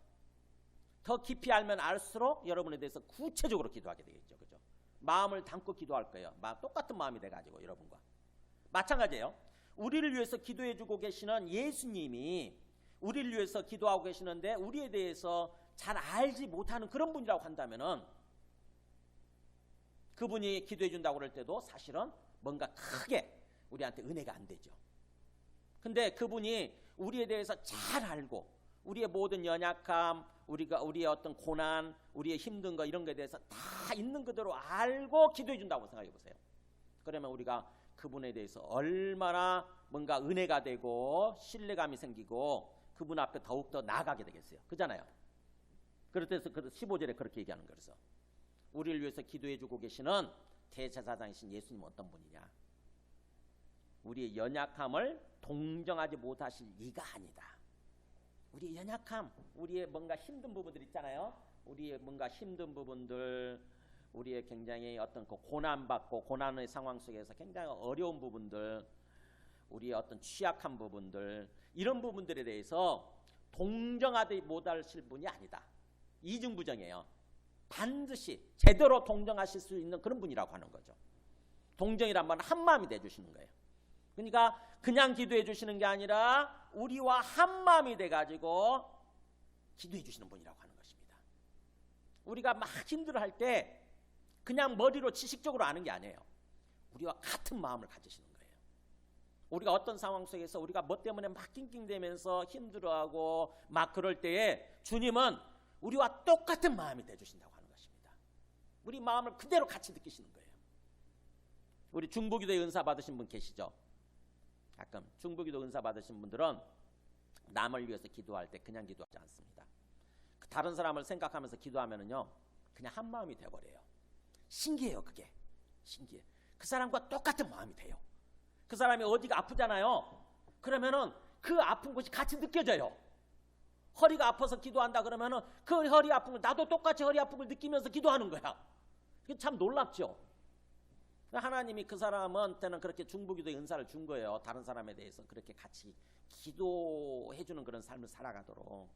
더 깊이 알면 알수록 여러분에 대해서 구체적으로 기도하게 되겠죠. 그죠? 마음을 담고 기도할 거예요. 똑같은 마음이 돼가지고 여러분과 마찬가지예요. 우리를 위해서 기도해주고 계시는 예수님이 우리를 위해서 기도하고 계시는데 우리에 대해서 잘 알지 못하는 그런 분이라고 한다면은 그분이 기도해준다고 그럴 때도 사실은 뭔가 크게 우리한테 은혜가 안 되죠. 근데 그분이 우리에 대해서 잘 알고 우리의 모든 연약함, 우리의 어떤 고난, 우리의 힘든 거 이런 거에 대해서 다 있는 그대로 알고 기도해 준다고 생각해 보세요. 그러면 우리가 그분에 대해서 얼마나 뭔가 은혜가 되고 신뢰감이 생기고 그분 앞에 더욱더 나아가게 되겠어요. 그잖아요. 그래서 15절에 그렇게 얘기하는 거예요. 그래서 우리를 위해서 기도해주고 계시는 대제사장이신 예수님 어떤 분이냐? 우리의 연약함을 동정하지 못하실 이가 아니다. 우리의 연약함, 우리의 뭔가 힘든 부분들 있잖아요. 우리의 뭔가 힘든 부분들, 우리의 굉장히 어떤 그 고난받고 고난의 상황 속에서 굉장히 어려운 부분들, 우리의 어떤 취약한 부분들, 이런 부분들에 대해서 동정하지 못하실 분이 아니다. 이중부정이에요. 반드시 제대로 동정하실 수 있는 그런 분이라고 하는 거죠. 동정이란 말은 한마음이 돼주시는 거예요. 그러니까 그냥 기도해 주시는 게 아니라 우리와 한마음이 돼가지고 기도해 주시는 분이라고 하는 것입니다. 우리가 막 힘들어할 때 그냥 머리로 지식적으로 아는 게 아니에요. 우리와 같은 마음을 가지시는 거예요. 우리가 어떤 상황 속에서 우리가 뭐 때문에 막 낑낑대면서 힘들어하고 막 그럴 때에 주님은 우리와 똑같은 마음이 돼주신다고 하는 것입니다. 우리 마음을 그대로 같이 느끼시는 거예요. 우리 중보기도의 은사 받으신 분 계시죠? 가끔 중보기도 은사 받으신 분들은 남을 위해서 기도할 때 그냥 기도하지 않습니다. 다른 사람을 생각하면서 기도하면은요 그냥 한 마음이 돼버려요. 신기해요. 그게 신기해. 그 사람과 똑같은 마음이 돼요. 그 사람이 어디가 아프잖아요. 그러면은 그 아픈 곳이 같이 느껴져요. 허리가 아파서 기도한다 그러면은 그 허리 아픈 걸 나도 똑같이 허리 아픈 걸 느끼면서 기도하는 거야. 이게 참 놀랍죠. 하나님이 그 사람한테는 그렇게 중보기도의 은사를 준 거예요. 다른 사람에 대해서 그렇게 같이 기도해주는 그런 삶을 살아가도록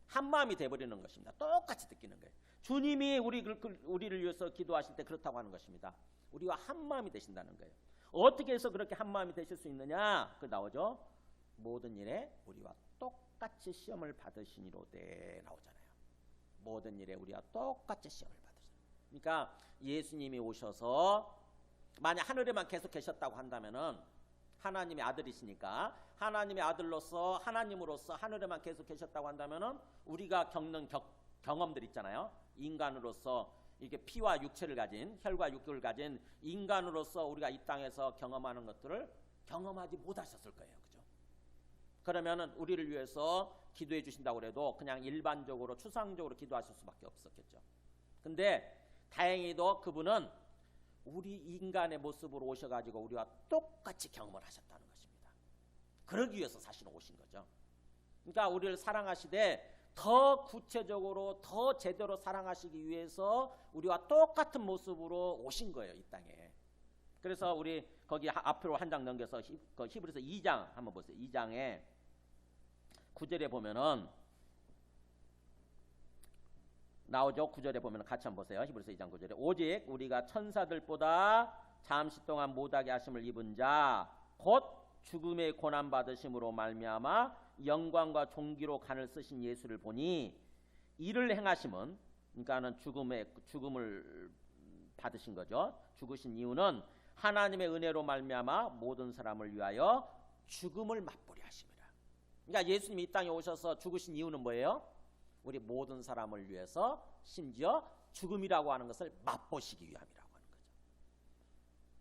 한 마음이 돼버리는 것입니다. 똑같이 느끼는 거예요. 주님이 우리를 위해서 기도하실 때 그렇다고 하는 것입니다. 우리와 한 마음이 되신다는 거예요. 어떻게 해서 그렇게 한 마음이 되실 수 있느냐? 그 나오죠. 모든 일에 우리와 똑같이 시험을 받으시니로되 나오잖아요. 모든 일에 우리와 똑같이 시험을 받으시니. 그러니까 예수님이 오셔서 만약 하늘에만 계속 계셨다고 한다면은 하나님의 아들이시니까 하나님의 아들로서 하나님으로서 하늘에만 계속 계셨다고 한다면은 우리가 겪는 경험들 있잖아요. 인간으로서 이게 피와 육체를 가진 혈과 육을 가진 인간으로서 우리가 이 땅에서 경험하는 것들을 경험하지 못하셨을 거예요. 그죠? 그러면은 우리를 위해서 기도해 주신다고 해도 그냥 일반적으로 추상적으로 기도하실 수밖에 없었겠죠. 근데 다행히도 그분은 우리 인간의 모습으로 오셔가지고 우리와 똑같이 경험을 하셨다는 것입니다. 그러기 위해서 사실은 오신 거죠. 그러니까 우리를 사랑하시되 더 구체적으로 더 제대로 사랑하시기 위해서 우리와 똑같은 모습으로 오신 거예요. 이 땅에. 그래서 우리 거기 앞으로 한 장 넘겨서 히브리서 2장 한번 보세요. 2장에 9절에 보면은 나오죠. 9절에 보면 같이 한번 보세요. 히브리서 2장 9절에 오직 우리가 천사들보다 잠시 동안 못하게 하심을 입은 자 곧 죽음의 고난 받으심으로 말미암아 영광과 존귀로 간을 쓰신 예수를 보니 이를 행하심은 그러니까는 죽음을 받으신 거죠. 죽으신 이유는 하나님의 은혜로 말미암아 모든 사람을 위하여 죽음을 맛보려 하심이라. 그러니까 예수님이 이 땅에 오셔서 죽으신 이유는 뭐예요? 우리 모든 사람을 위해서 심지어 죽음이라고 하는 것을 맛보시기 위함이라고 하는 거죠.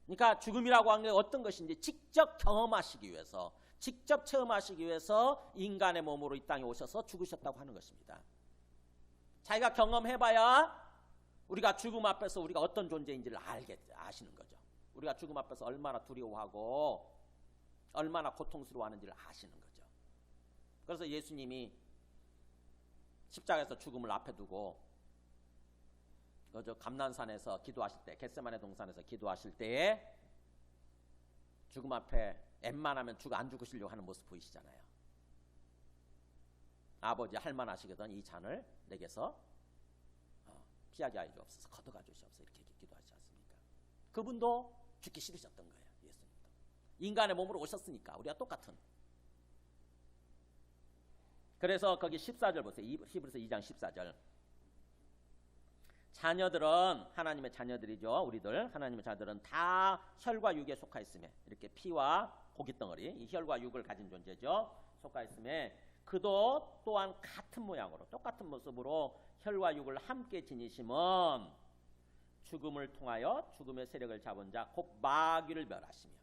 그러니까 죽음이라고 하는 게 어떤 것인지 직접 경험하시기 위해서, 직접 체험하시기 위해서 인간의 몸으로 이 땅에 오셔서 죽으셨다고 하는 것입니다. 자기가 경험해봐야 우리가 죽음 앞에서 우리가 어떤 존재인지를 아시는 거죠. 우리가 죽음 앞에서 얼마나 두려워하고 얼마나 고통스러워하는지를 아시는 거죠. 그래서 예수님이 십자가에서 죽음을 앞에 두고 저 감난산에서 기도하실 때, 겟세마네 동산에서 기도하실 때에 죽음 앞에 웬만하면 안 죽으시려고 하는 모습 보이시잖아요. 아버지 할만하시거든 이 잔을 내게서 피하게 하여 주옵소서, 걷어가 주시옵소서 이렇게 기도하지 않습니까? 그분도 죽기 싫으셨던 거예요. 예수님도 인간의 몸으로 오셨으니까 우리가 똑같은. 그래서 거기 14절 보세요. 히브리서 2장 14절. 자녀들은 하나님의 자녀들이죠. 우리들 하나님의 자녀들은 다 혈과 육에 속하 있음에, 이렇게 피와 고깃덩어리, 이 혈과 육을 가진 존재죠. 속하 있음에 그도 또한 같은 모양으로 똑같은 모습으로 혈과 육을 함께 지니심은 죽음을 통하여 죽음의 세력을 잡은 자 곧 마귀를 멸하시며.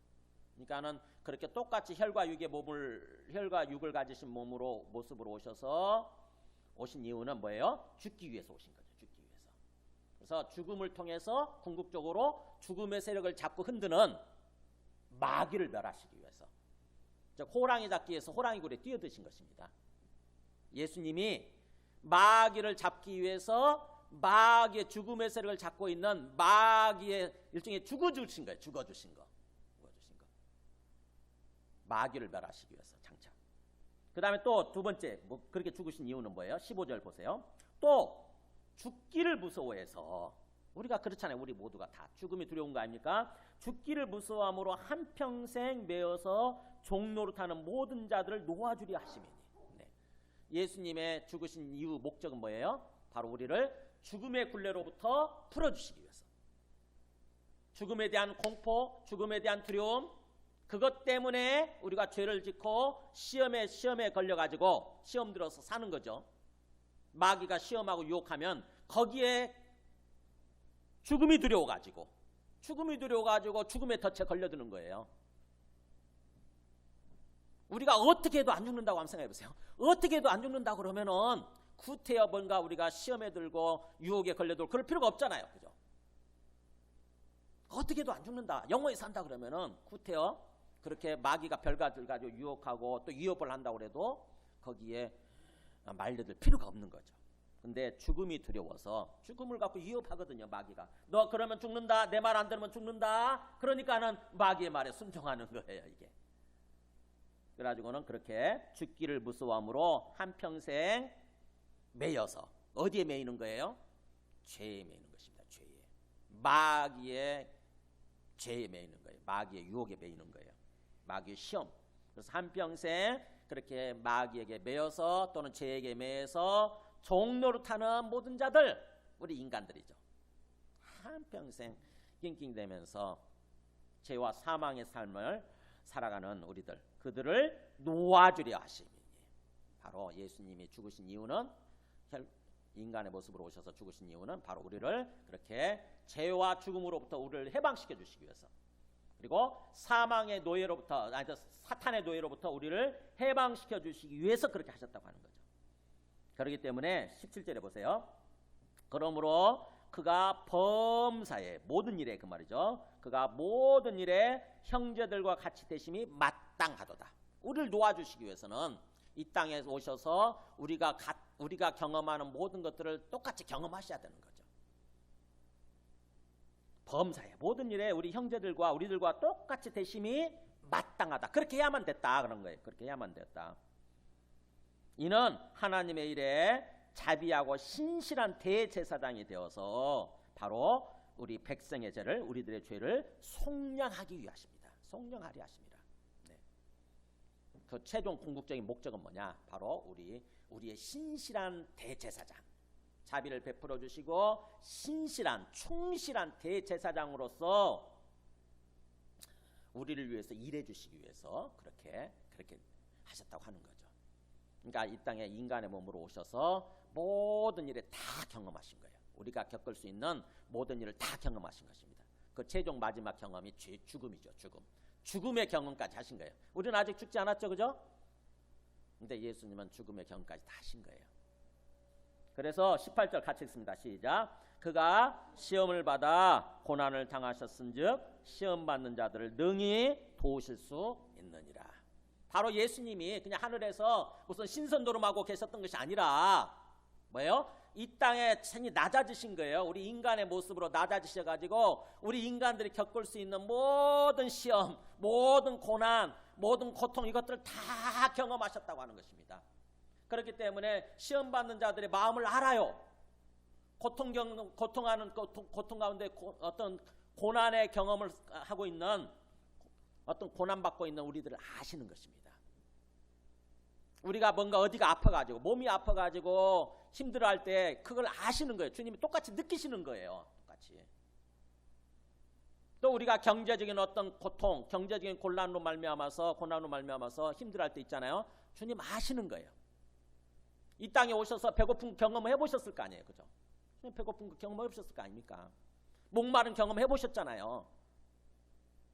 그러니까는 그렇게 똑같이 혈과 육을 가지신 모습으로 오신 이유는 뭐예요? 죽기 위해서 오신 거죠. 죽기 위해서. 그래서 죽음을 통해서 궁극적으로 죽음의 세력을 잡고 흔드는 마귀를 멸하시기 위해서. 즉 호랑이 잡기 위해서 호랑이 굴에 뛰어드신 것입니다. 예수님이 마귀를 잡기 위해서 마귀의 죽음의 세력을 잡고 있는 마귀의 일종의 죽어주신 거예요. 죽어주신 거. 마귀를 멸하시기 위해서 장차. 그 다음에 또 두 번째 그렇게 죽으신 이유는 뭐예요? 15절 보세요. 또 죽기를 무서워해서. 우리가 그렇잖아요. 우리 모두가 다 죽음이 두려운 거 아닙니까? 죽기를 무서워함으로 한평생 매어서 종노릇하는 모든 자들을 놓아주려 하시매니. 네. 예수님의 죽으신 이유 목적은 뭐예요? 바로 우리를 죽음의 굴레로부터 풀어주시기 위해서. 죽음에 대한 공포, 죽음에 대한 두려움, 그것 때문에 우리가 죄를 짓고 시험에 걸려가지고 시험 들어서 사는 거죠. 마귀가 시험하고 유혹하면 거기에 죽음이 두려워가지고 죽음의 덫에 걸려드는 거예요. 우리가 어떻게 해도 안 죽는다고 한번 생각해 보세요. 어떻게 해도 안 죽는다고 그러면은 구태여 뭔가 우리가 시험에 들고 유혹에 걸려들고 그럴 필요가 없잖아요. 그죠? 어떻게 해도 안 죽는다, 영원히 산다 그러면은 구태여 그렇게 마귀가 별가들 가지고 유혹하고 또 위협을 한다고 해도 거기에 말려들 필요가 없는 거죠. 근데 죽음이 두려워서 죽음을 갖고 위협하거든요. 마귀가. 너 그러면 죽는다, 내 말 안 들으면 죽는다. 그러니까는 마귀의 말에 순종하는 거예요. 이게. 그래가지고는 그렇게 죽기를 무서워함으로 한평생 매여서 어디에 매이는 거예요? 죄에 매이는 것입니다. 죄에. 마귀의 죄에 매이는 거예요. 마귀의 유혹에 매이는 거예요. 마귀의 시험. 그래서 한평생 그렇게 마귀에게 매여서 또는 죄에게 매여서 종노릇하는 모든 자들, 우리 인간들이죠. 한평생 낑낑대면서 죄와 사망의 삶을 살아가는 우리들, 그들을 놓아주려 하시니. 바로 예수님이 죽으신 이유는, 인간의 모습으로 오셔서 죽으신 이유는 바로 우리를 그렇게 죄와 죽음으로부터 우리를 해방시켜 주시기 위해서, 그리고 사망의 노예로부터, 사탄의 노예로부터 우리를 해방시켜 주시기 위해서 그렇게 하셨다고 하는 거죠. 그렇기 때문에 17절에 보세요. 그러므로 그가 범사에, 모든 일에, 그 말이죠. 그가 모든 일에 형제들과 같이 되심이 마땅하도다. 우리를 놓아주시기 위해서는 이 땅에 오셔서 우리가 경험하는 모든 것들을 똑같이 경험하셔야 되는 거죠. 범사에, 모든 일에 우리 형제들과 우리들과 똑같이 되심이 마땅하다. 그렇게 해야만 됐다. 그런 거예요. 그렇게 해야만 됐다. 이는 하나님의 일에 자비하고 신실한 대제사장이 되어서 바로 우리 백성의 죄를, 우리들의 죄를 속량하기 위하십니다. 속량하려 하십니다. 네. 그 최종 궁극적인 목적은 뭐냐? 바로 우리의 신실한 대제사장, 자비를 베풀어 주시고 신실한, 충실한 대제사장으로서 우리를 위해서 일해 주시기 위해서 그렇게 하셨다고 하는 거죠. 그러니까 이 땅에 인간의 몸으로 오셔서 모든 일에 다 경험하신 거예요. 우리가 겪을 수 있는 모든 일을 다 경험하신 것입니다. 그 최종 마지막 경험이 죽음이죠. 죽음의 경험까지 하신 거예요. 우리는 아직 죽지 않았죠, 그죠? 근데 예수님은 죽음의 경험까지 다 하신 거예요. 그래서 18절 같이 읽습니다. 시작. 그가 시험을 받아 고난을 당하셨은즉 시험 받는 자들을 능히 도우실 수 있느니라. 바로 예수님이 그냥 하늘에서 무슨 신선노름하고 계셨던 것이 아니라 뭐예요? 이 땅에 생이 낮아지신 거예요. 우리 인간의 모습으로 낮아지셔가지고 우리 인간들이 겪을 수 있는 모든 시험, 모든 고난, 모든 고통, 이것들을 다 경험하셨다고 하는 것입니다. 그렇기 때문에 시험 받는 자들의 마음을 알아요. 고통 가운데 어떤 고난의 경험을 하고 있는, 어떤 고난받고 있는 우리들을 아시는 것입니다. 우리가 뭔가 어디가 아파가지고, 몸이 아파가지고 힘들어할 때 그걸 아시는 거예요. 주님이 똑같이 느끼시는 거예요. 똑같이. 또 우리가 경제적인 어떤 고통, 경제적인 고난으로 말미암아서 힘들어할 때 있잖아요. 주님 아시는 거예요. 이 땅에 오셔서 배고픈 경험을 해보셨을 거 아니에요, 그죠? 배고픈 경험을 해보셨을 거 아닙니까? 목마른 경험 해보셨잖아요.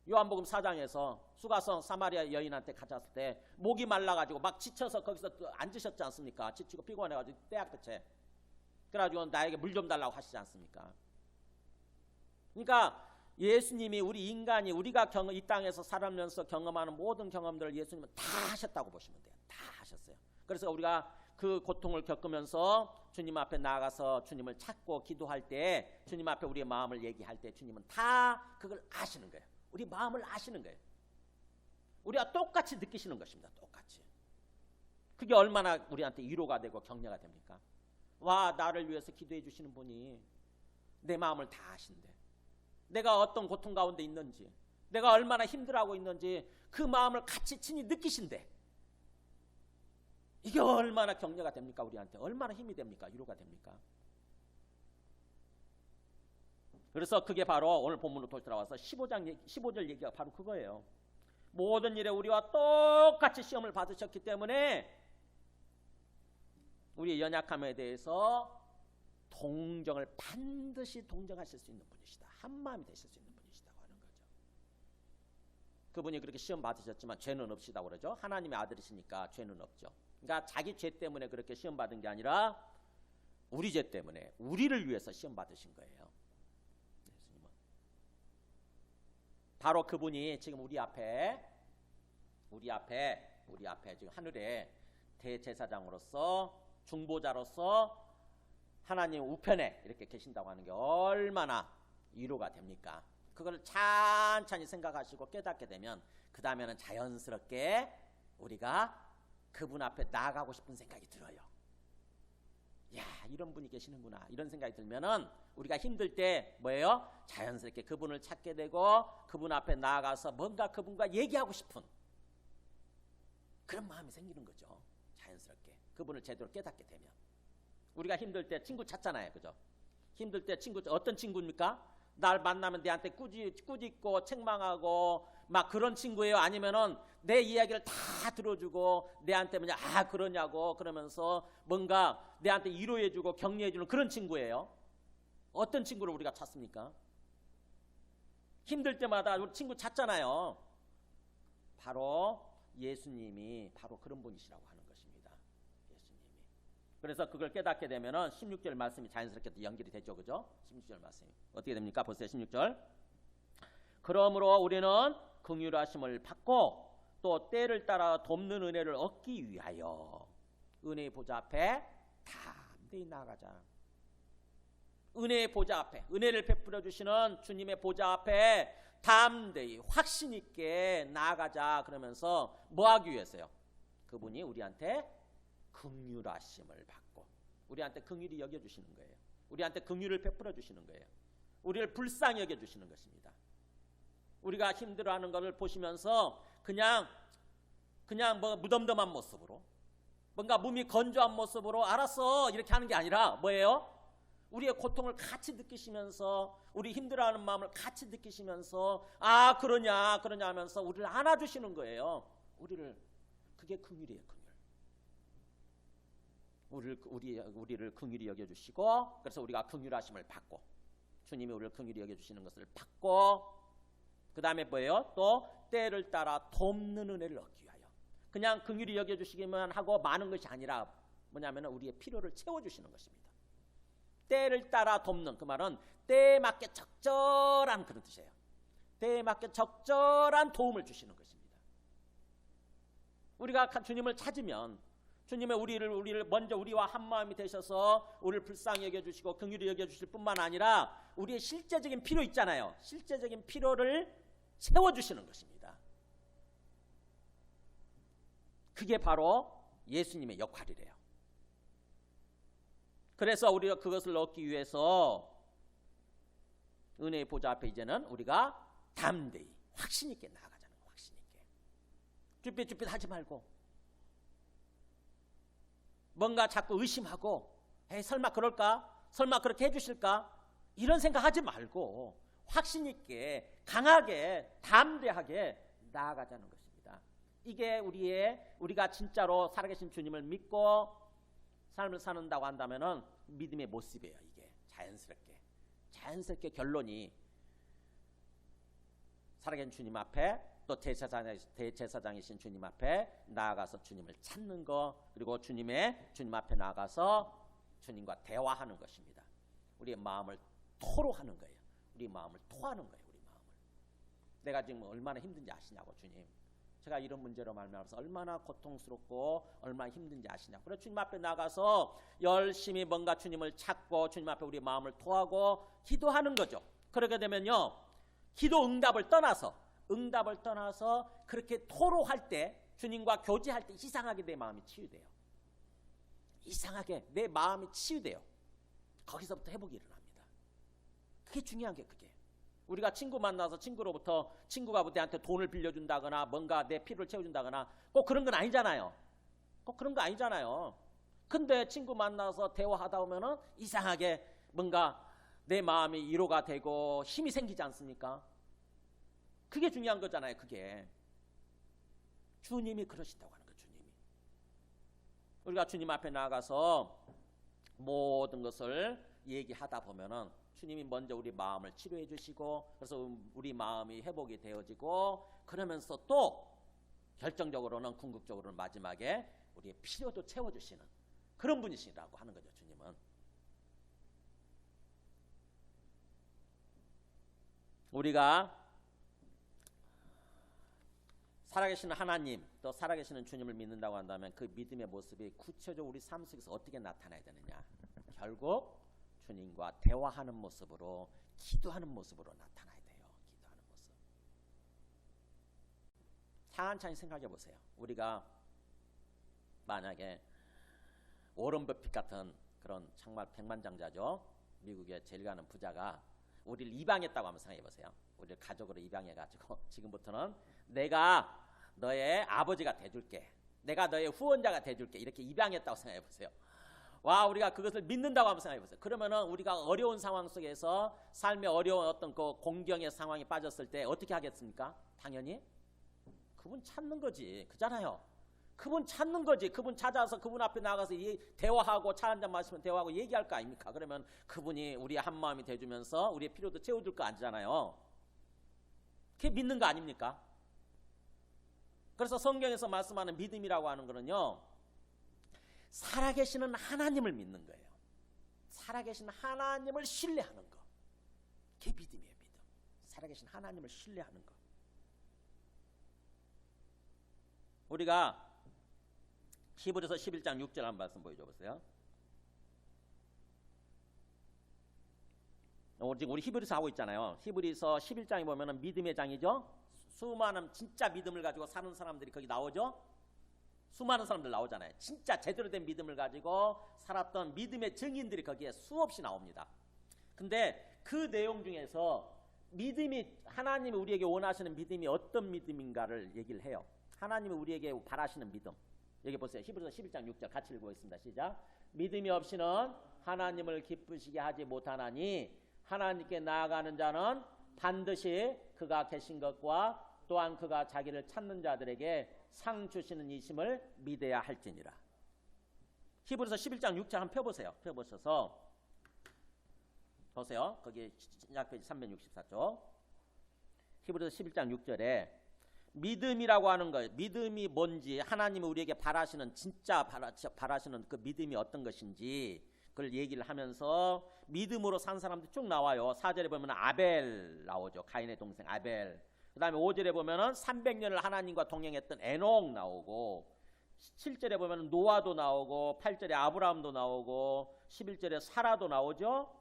요한복음 4장에서 수가성 사마리아 여인한테 가셨을 때 목이 말라가지고 막 지쳐서 거기서 앉으셨지 않습니까? 지치고 피곤해가지고 때야 끝에. 그래가지고 나에게 물 좀 달라고 하시지 않습니까? 그러니까 예수님이 우리 인간이 우리가 이 땅에서 살아면서 경험하는 모든 경험들을 예수님은 다 하셨다고 보시면 돼요. 다 하셨어요. 그래서 우리가 그 고통을 겪으면서 주님 앞에 나가서 주님을 찾고 기도할 때 주님 앞에 우리의 마음을 얘기할 때 주님은 다 그걸 아시는 거예요. 우리 마음을 아시는 거예요. 우리가 똑같이 느끼시는 것입니다. 똑같이. 그게 얼마나 우리한테 위로가 되고 격려가 됩니까? 와, 나를 위해서 기도해 주시는 분이 내 마음을 다 아신대. 내가 어떤 고통 가운데 있는지, 내가 얼마나 힘들어하고 있는지 그 마음을 같이 친히 느끼신대. 이게 얼마나 격려가 됩니까? 우리한테 얼마나 힘이 됩니까? 위로가 됩니까? 그래서 그게 바로 오늘 본문으로 돌아와서 15절 얘기가 바로 그거예요. 모든 일에 우리와 똑같이 시험을 받으셨기 때문에 우리의 연약함에 대해서 동정을 반드시 동정하실 수 있는 분이시다. 한마음이 되실 수 있는 분이시다고 하는 거죠. 그분이 그렇게 시험 받으셨지만 죄는 없시다고 그러죠. 하나님의 아들이시니까 죄는 없죠. 그러니까 자기 죄 때문에 그렇게 시험 받은 게 아니라 우리 죄 때문에 우리를 위해서 시험 받으신 거예요. 예수님은. 바로 그분이 지금 우리 앞에 지금 하늘에 대제사장으로서 중보자로서 하나님 우편에 이렇게 계신다고 하는 게 얼마나 위로가 됩니까? 그걸 찬찬히 생각하시고 깨닫게 되면 그 다음에는 자연스럽게 우리가 그분 앞에 나아가고 싶은 생각이 들어요. 야, 이런 분이 계시는구나 이런 생각이 들면은 우리가 힘들 때 뭐예요? 자연스럽게 그분을 찾게 되고 그분 앞에 나아가서 뭔가 그분과 얘기하고 싶은 그런 마음이 생기는 거죠. 자연스럽게 그분을 제대로 깨닫게 되면. 우리가 힘들 때 친구 찾잖아요. 그죠? 힘들 때 친구, 어떤 친구입니까? 날 만나면 내한테 꾸짖고 책망하고 막 그런 친구예요? 아니면은 내 이야기를 다 들어주고 내한테 뭐냐, 아 그러냐고 그러면서 뭔가 내한테 위로해주고 격려해주는 그런 친구예요? 어떤 친구를 우리가 찾습니까? 힘들 때마다 우리 친구 찾잖아요. 바로 예수님이 바로 그런 분이시라고 하는 것입니다. 예수님이. 그래서 그걸 깨닫게 되면은 16절 말씀이 자연스럽게 연결이 되죠. 그죠? 16절 말씀이. 어떻게 됩니까? 보세요. 16절. 그러므로 우리는 긍휼하심을 받고 또 때를 따라 돕는 은혜를 얻기 위하여 은혜의 보좌 앞에 담대히 나아가자. 은혜의 보좌 앞에, 은혜를 베풀어 주시는 주님의 보좌 앞에 담대히 확신 있게 나아가자. 그러면서 뭐 하기 위해서요? 그분이 우리한테 긍휼하심을 받고 우리한테 긍휼히 여겨주시는 거예요. 우리한테 긍휼을 베풀어 주시는 거예요. 우리를 불쌍히 여겨주시는 것입니다. 우리가 힘들어하는 것을 보시면서 그냥 뭐 무덤덤한 모습으로 뭔가 몸이 건조한 모습으로 알았어 이렇게 하는 게 아니라 뭐예요? 우리의 고통을 같이 느끼시면서 우리 힘들어하는 마음을 같이 느끼시면서 아 그러냐 하면서 우리를 안아주시는 거예요. 그게 긍휼이에요. 긍휼. 우리를 긍휼히 여겨주시고 그래서 우리가 긍휼하심을 받고 주님이 우리를 긍휼히 여겨주시는 것을 받고 그 다음에 뭐예요? 또 때를 따라 돕는 은혜를 얻기 위하여 그냥 긍휼히 여겨주시기만 하고 많은 것이 아니라 뭐냐면 우리의 필요를 채워주시는 것입니다. 때를 따라 돕는 그 말은 때에 맞게 적절한 그런 뜻이에요. 때에 맞게 적절한 도움을 주시는 것입니다. 우리가 주님을 찾으면 주님의 우리를 먼저 우리와 한 마음이 되셔서 우리를 불쌍히 여겨주시고 긍휼히 여겨주실 뿐만 아니라 우리의 실제적인 필요 있잖아요. 실제적인 필요를 채워주시는 것입니다. 그게 바로 예수님의 역할이래요. 그래서 우리가 그것을 얻기 위해서 은혜의 보좌 앞에 이제는 우리가 담대히 확신 있게 나아가자는 거예요. 확신 있게. 쭈삣쭈삣 하지 말고 뭔가 자꾸 의심하고 에이 설마 그럴까? 설마 그렇게 해주실까? 이런 생각하지 말고 확신 있게 강하게 담대하게 나아가자는 것입니다. 이게 우리가 진짜로 살아계신 주님을 믿고 삶을 사는다고 한다면은 믿음의 모습이에요. 이게 자연스럽게 자연스럽게 결론이 살아계신 주님 앞에 또 대제사장이신 주님 앞에 나아가서 주님을 찾는 거, 그리고 주님 앞에 나아가서 주님과 대화하는 것입니다. 우리의 마음을 토로하는 거예요. 우리 마음을 토하는 거예요. 우리 마음을. 내가 지금 얼마나 힘든지 아시냐고, 주님. 제가 이런 문제로 말미암아서 얼마나 고통스럽고 얼마나 힘든지 아시냐고. 그래서 주님 앞에 나가서 열심히 뭔가 주님을 찾고 주님 앞에 우리 마음을 토하고 기도하는 거죠. 그렇게 되면요, 기도 응답을 떠나서 그렇게 토로할 때, 주님과 교제할 때 이상하게 내 마음이 치유돼요. 이상하게 내 마음이 치유돼요. 거기서부터 회복이 일어납니다. 그게 중요한 게 그게. 우리가 친구 만나서 친구가 내한테 돈을 빌려준다거나 뭔가 내 필요를 채워준다거나 꼭 그런 건 아니잖아요. 꼭 그런 거 아니잖아요. 근데 친구 만나서 대화하다 보면은 이상하게 뭔가 내 마음이 위로가 되고 힘이 생기지 않습니까? 그게 중요한 거잖아요. 그게 주님이 그러신다고 하는 거예요. 주님이. 우리가 주님 앞에 나가서 모든 것을 얘기하다 보면은 주님이 먼저 우리 마음을 치료해 주시고, 그래서 우리 마음이 회복이 되어지고, 그러면서 또 결정적으로는 궁극적으로는 마지막에 우리의 필요도 채워주시는 그런 분이시라고 하는 거죠. 주님은. 우리가 살아계시는 하나님, 또 살아계시는 주님을 믿는다고 한다면 그 믿음의 모습이 구체적으로 우리 삶 속에서 어떻게 나타나야 되느냐? 결국 주님과 대화하는 모습으로, 기도하는 모습으로 나타나야 돼요. 기도하는 모습. 찬찬히 생각해 보세요. 우리가 만약에 워런 버핏 같은 그런 정말 백만장자죠, 미국의 제일 가는 부자가 우리를 입양했다고 한번 생각해 보세요. 우리를 가족으로 입양해가지고 지금부터는 내가 너의 아버지가 돼줄게, 내가 너의 후원자가 돼줄게, 이렇게 입양했다고 생각해 보세요. 와, 우리가 그것을 믿는다고 한번 생각해 보세요. 그러면은 우리가 어려운 상황 속에서 삶의 어려운 어떤 그 공경의 상황에 빠졌을 때 어떻게 하겠습니까? 당연히 그분 찾는 거지, 그잖아요. 그분 찾는 거지. 그분 찾아서 그분 앞에 나가서 대화하고 차 한잔 마시면 대화하고 얘기할 거 아닙니까? 그러면 그분이 우리의 한 마음이 돼주면서 우리의 필요도 채워줄 거 아니잖아요. 그게 믿는 거 아닙니까? 그래서 성경에서 말씀하는 믿음이라고 하는 거는요, 살아계시는 하나님을 믿는 거예요. 살아계신 하나님을 신뢰하는 거. 그게 믿음이에요. 믿음. 살아계신 하나님을 신뢰하는 거. 우리가 히브리서 11장 6절 한 말씀 보여줘 보세요. 지금 우리 히브리서 하고 있잖아요. 히브리서 11장에 보면은 믿음의 장이죠. 수많은 진짜 믿음을 가지고 사는 사람들이 거기 나오죠. 수많은 사람들 나오잖아요. 진짜 제대로 된 믿음을 가지고 살았던 믿음의 증인들이 거기에 수없이 나옵니다. 근데 그 내용 중에서 믿음이, 하나님이 우리에게 원하시는 믿음이 어떤 믿음인가를 얘기를 해요. 하나님이 우리에게 바라시는 믿음. 여기 보세요. 히브리서 11장 6절 같이 읽어보겠습니다. 시작. 믿음이 없이는 하나님을 기쁘시게 하지 못하나니 하나님께 나아가는 자는 반드시 그가 계신 것과 또한 그가 자기를 찾는 자들에게 상 주시는 이심을 믿어야 할지니라. 히브리서 11장 6절 한번 펴보세요. 펴보셔서 보세요. 거기 신약 페이지 364쪽. 히브리서 11장 6절에 믿음이라고 하는 거예요. 믿음이 뭔지, 하나님이 우리에게 바라시는, 진짜 바라시는 그 믿음이 어떤 것인지 그걸 얘기를 하면서 믿음으로 산 사람들이 쭉 나와요. 4절에 보면 아벨 나오죠. 가인의 동생 아벨. 그 다음에 5절에 보면은 300년을 하나님과 동행했던 에녹 나오고, 7절에 보면은 노아도 나오고, 8절에 아브라함도 나오고, 11절에 사라도 나오죠.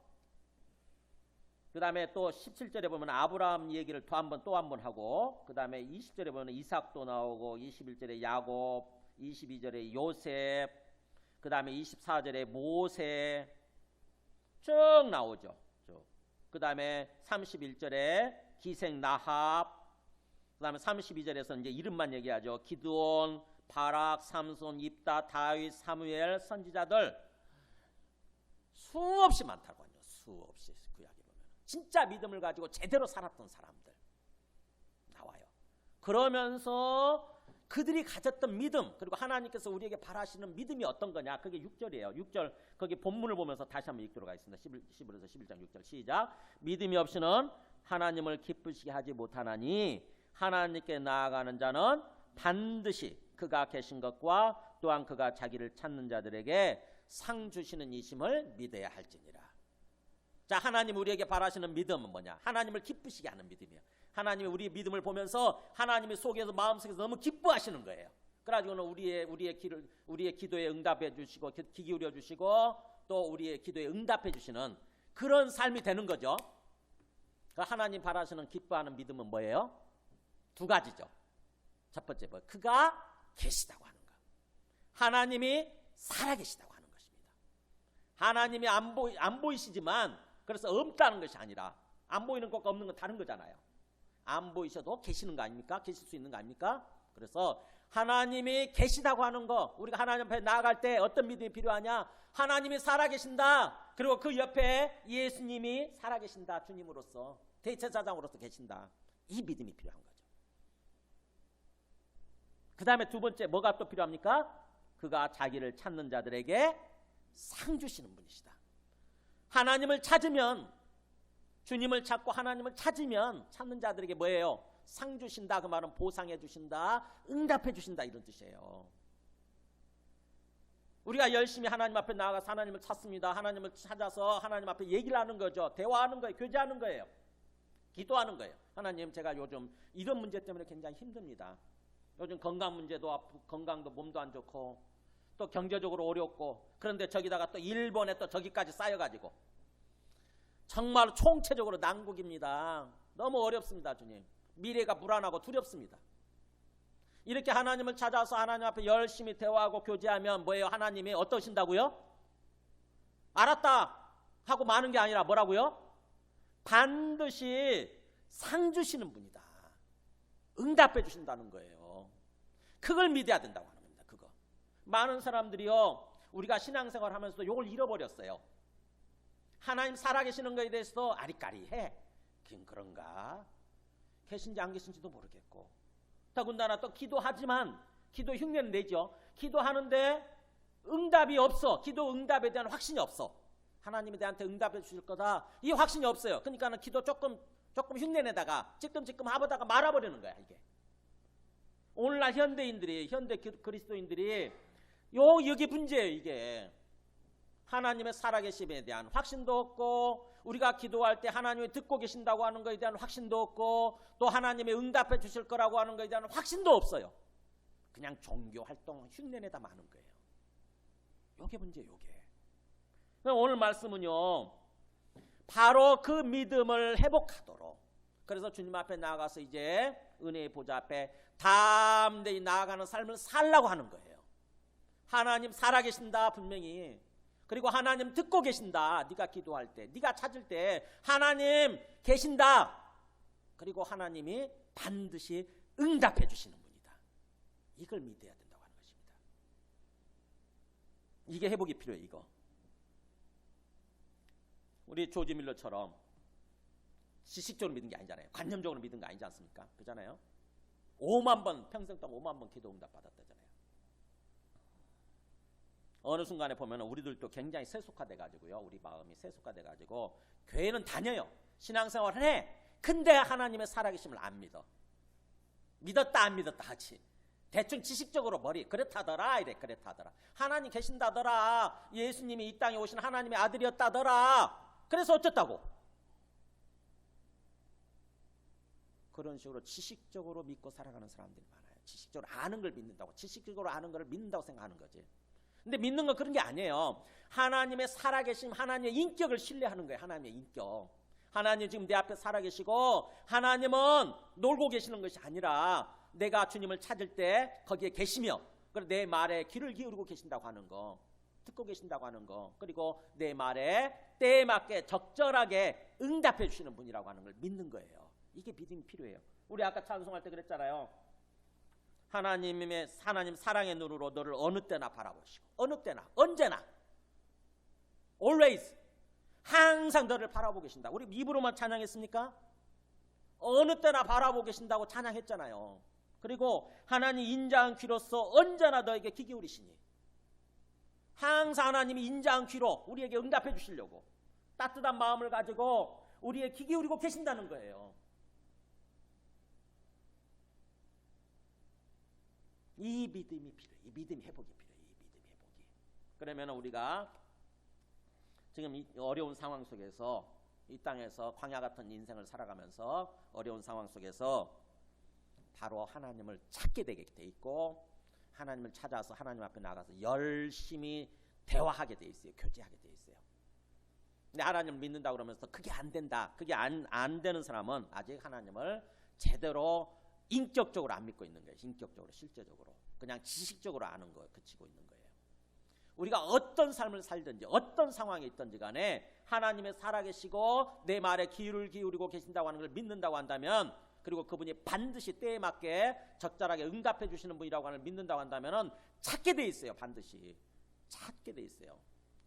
그 다음에 또 17절에 보면 아브라함 얘기를 또 한 번 하고, 그 다음에 20절에 보면 이삭도 나오고, 21절에 야곱, 22절에 요셉, 그 다음에 24절에 모세 쭉 나오죠. 그 다음에 31절에 기생 나합, 그 다음에 32절에서 이제 이름만 얘기하죠. 기드온, 바락, 삼손, 입다, 다윗, 사무엘, 선지자들 수없이 많다고 하죠. 수없이. 그 이야기 보면 진짜 믿음을 가지고 제대로 살았던 사람들 나와요. 그러면서 그들이 가졌던 믿음, 그리고 하나님께서 우리에게 바라시는 믿음이 어떤 거냐? 그게 6절이에요. 6절 거기 본문을 보면서 다시 한번 읽도록 하겠습니다. 11에서 11장 6절 시작. 믿음이 없이는 하나님을 기쁘시게 하지 못하나니 하나님께 나아가는 자는 반드시 그가 계신 것과 또한 그가 자기를 찾는 자들에게 상 주시는 이심을 믿어야 할지니라. 자, 하나님 우리에게 바라시는 믿음은 뭐냐? 하나님을 기쁘시게 하는 믿음이에요. 하나님이 우리의 믿음을 보면서 하나님의 속에서 마음속에서 너무 기뻐하시는 거예요. 그래가지고는 우리의 기도에 응답해 주시고 귀 기울여 주시고 또 우리의 기도에 응답해 주시는 그런 삶이 되는 거죠. 하나님 바라시는 기뻐하는 믿음은 뭐예요? 두 가지죠. 첫 번째 뭐 그가 계시다고 하는 것. 하나님이 살아계시다고 하는 것입니다. 하나님이 안 보이시지만 그래서 없다는 것이 아니라 안 보이는 것과 없는 건 다른 거잖아요. 안 보이셔도 계시는 거 아닙니까? 계실 수 있는 거 아닙니까? 그래서 하나님이 계시다고 하는 거, 우리가 하나님 앞에 나아갈 때 어떤 믿음이 필요하냐? 하나님이 살아계신다. 그리고 그 옆에 예수님이 살아계신다. 주님으로서 대제사장으로서 계신다. 이 믿음이 필요한 거죠. 그 다음에 두 번째 뭐가 또 필요합니까? 그가 자기를 찾는 자들에게 상 주시는 분이시다. 하나님을 찾으면, 주님을 찾고 하나님을 찾으면 찾는 자들에게 뭐예요? 상 주신다. 그 말은 보상해 주신다, 응답해 주신다, 이런 뜻이에요. 우리가 열심히 하나님 앞에 나아가서 하나님을 찾습니다. 하나님을 찾아서 하나님 앞에 얘기를 하는 거죠. 대화하는 거예요. 교제하는 거예요. 기도하는 거예요. 하나님, 제가 요즘 이런 문제 때문에 굉장히 힘듭니다. 요즘 건강 문제도 아프고 건강도 몸도 안 좋고 또 경제적으로 어렵고, 그런데 저기다가 또 일본에 또 저기까지 쌓여가지고 정말 총체적으로 난국입니다. 너무 어렵습니다. 주님, 미래가 불안하고 두렵습니다. 이렇게 하나님을 찾아서 하나님 앞에 열심히 대화하고 교제하면 뭐예요? 하나님이 어떠신다고요? 알았다 하고 마는 게 아니라 뭐라고요? 반드시 상 주시는 분이다. 응답해 주신다는 거예요. 그걸 믿어야 된다고 하는 겁니다. 그거. 많은 사람들이요, 우리가 신앙생활 하면서도 이걸 잃어버렸어요. 하나님 살아계시는 것에 대해서도 아리까리해. 그런가? 계신지 안 계신지도 모르겠고, 더군다나 또 기도하지만 기도 흉내는 내죠. 기도하는데 응답이 없어. 기도 응답에 대한 확신이 없어. 하나님이 내한테 응답해 주실 거다, 이 확신이 없어요. 그러니까는 기도 조금 흉내내다가 찔끔찔끔 하다가 말아버리는 거야. 이게 오늘날 현대 그리스도인들이 여기 문제예요. 이게 하나님의 살아계심에 대한 확신도 없고, 우리가 기도할 때 하나님이 듣고 계신다고 하는 것에 대한 확신도 없고, 또 하나님이 응답해 주실 거라고 하는 것에 대한 확신도 없어요. 그냥 종교 활동 흉내내다 마는 거예요. 요게 문제예요. 요게. 오늘 말씀은요, 바로 그 믿음을 회복하도록, 그래서 주님 앞에 나아가서 이제 은혜의 보좌 앞에 담대히 나아가는 삶을 살라고 하는 거예요. 하나님 살아계신다, 분명히. 그리고 하나님 듣고 계신다. 네가 기도할 때, 네가 찾을 때 하나님 계신다. 그리고 하나님이 반드시 응답해 주시는 분이다. 이걸 믿어야 된다고 하는 것입니다. 이게 회복이 필요해요. 이거. 우리 조지 밀러처럼 지식적으로 믿은 게 아니잖아요. 관념적으로 믿은 거 아니지 않습니까? 그잖아요. 5만 번, 평생 동안 5만 번 기도 응답 받았다잖아요. 어느 순간에 보면 우리들도 굉장히 세속화돼 가지고요, 우리 마음이 세속화돼 가지고 교회는 다녀요. 신앙생활을 해. 근데 하나님의 살아계심을 안 믿어. 믿었다 안 믿었다 하지. 대충 지식적으로 머리 그렇다더라, 이래. 그렇다더라. 하나님 계신다더라. 예수님이 이 땅에 오신 하나님의 아들이었다더라. 그래서 어쨌다고. 그런 식으로 지식적으로 믿고 살아가는 사람들이 많아요. 지식적으로 아는 걸 믿는다고, 지식적으로 아는 걸 믿는다고 생각하는 거지. 근데 믿는 건 그런 게 아니에요. 하나님의 살아계심, 하나님의 인격을 신뢰하는 거예요. 하나님의 인격. 하나님 지금 내 앞에 살아계시고, 하나님은 놀고 계시는 것이 아니라 내가 주님을 찾을 때 거기에 계시며, 그리고 내 말에 귀를 기울이고 계신다고 하는 거, 듣고 계신다고 하는 거, 그리고 내 말에 때에 맞게 적절하게 응답해 주시는 분이라고 하는 걸 믿는 거예요. 이게 믿음이 필요해요. 우리 아까 찬송할 때 그랬잖아요. 하나님 사랑의 눈으로 너를 어느 때나 바라보시고, 어느 때나, 언제나, always, 항상 너를 바라보고 계신다. 우리 입으로만 찬양했습니까? 어느 때나 바라보고 계신다고 찬양했잖아요. 그리고 하나님 인자한 귀로서 언제나 너에게 귀 기울이시니 항상 하나님이 인자한 귀로 우리에게 응답해 주시려고 따뜻한 마음을 가지고 우리의 귀 기울이고 계신다는 거예요. 이 믿음이 필요해. 이 믿음이 회복이 필요해. 이 믿음이 회복이. 그러면 우리가 지금 이 어려운 상황 속에서 이 땅에서 광야 같은 인생을 살아가면서 어려운 상황 속에서 바로 하나님을 찾게 되게 돼 있고 하나님을 찾아서 하나님 앞에 나가서 열심히 대화하게 돼 있어요. 교제하게 돼 있어요. 근데 하나님을 믿는다고 그러면서 그게 안 된다. 그게 안 되는 사람은 아직 하나님을 제대로 인격적으로 안 믿고 있는 거예요. 인격적으로, 실제적으로. 그냥 지식적으로 아는 거에 그치고 있는 거예요. 우리가 어떤 삶을 살든지 어떤 상황에 있든지 간에 하나님의 살아계시고 내 말에 귀를 기울이고 계신다고 하는 걸 믿는다고 한다면, 그리고 그분이 반드시 때에 맞게 적절하게 응답해 주시는 분이라고 하는 걸 믿는다고 한다면 찾게 돼 있어요. 반드시 찾게 돼 있어요.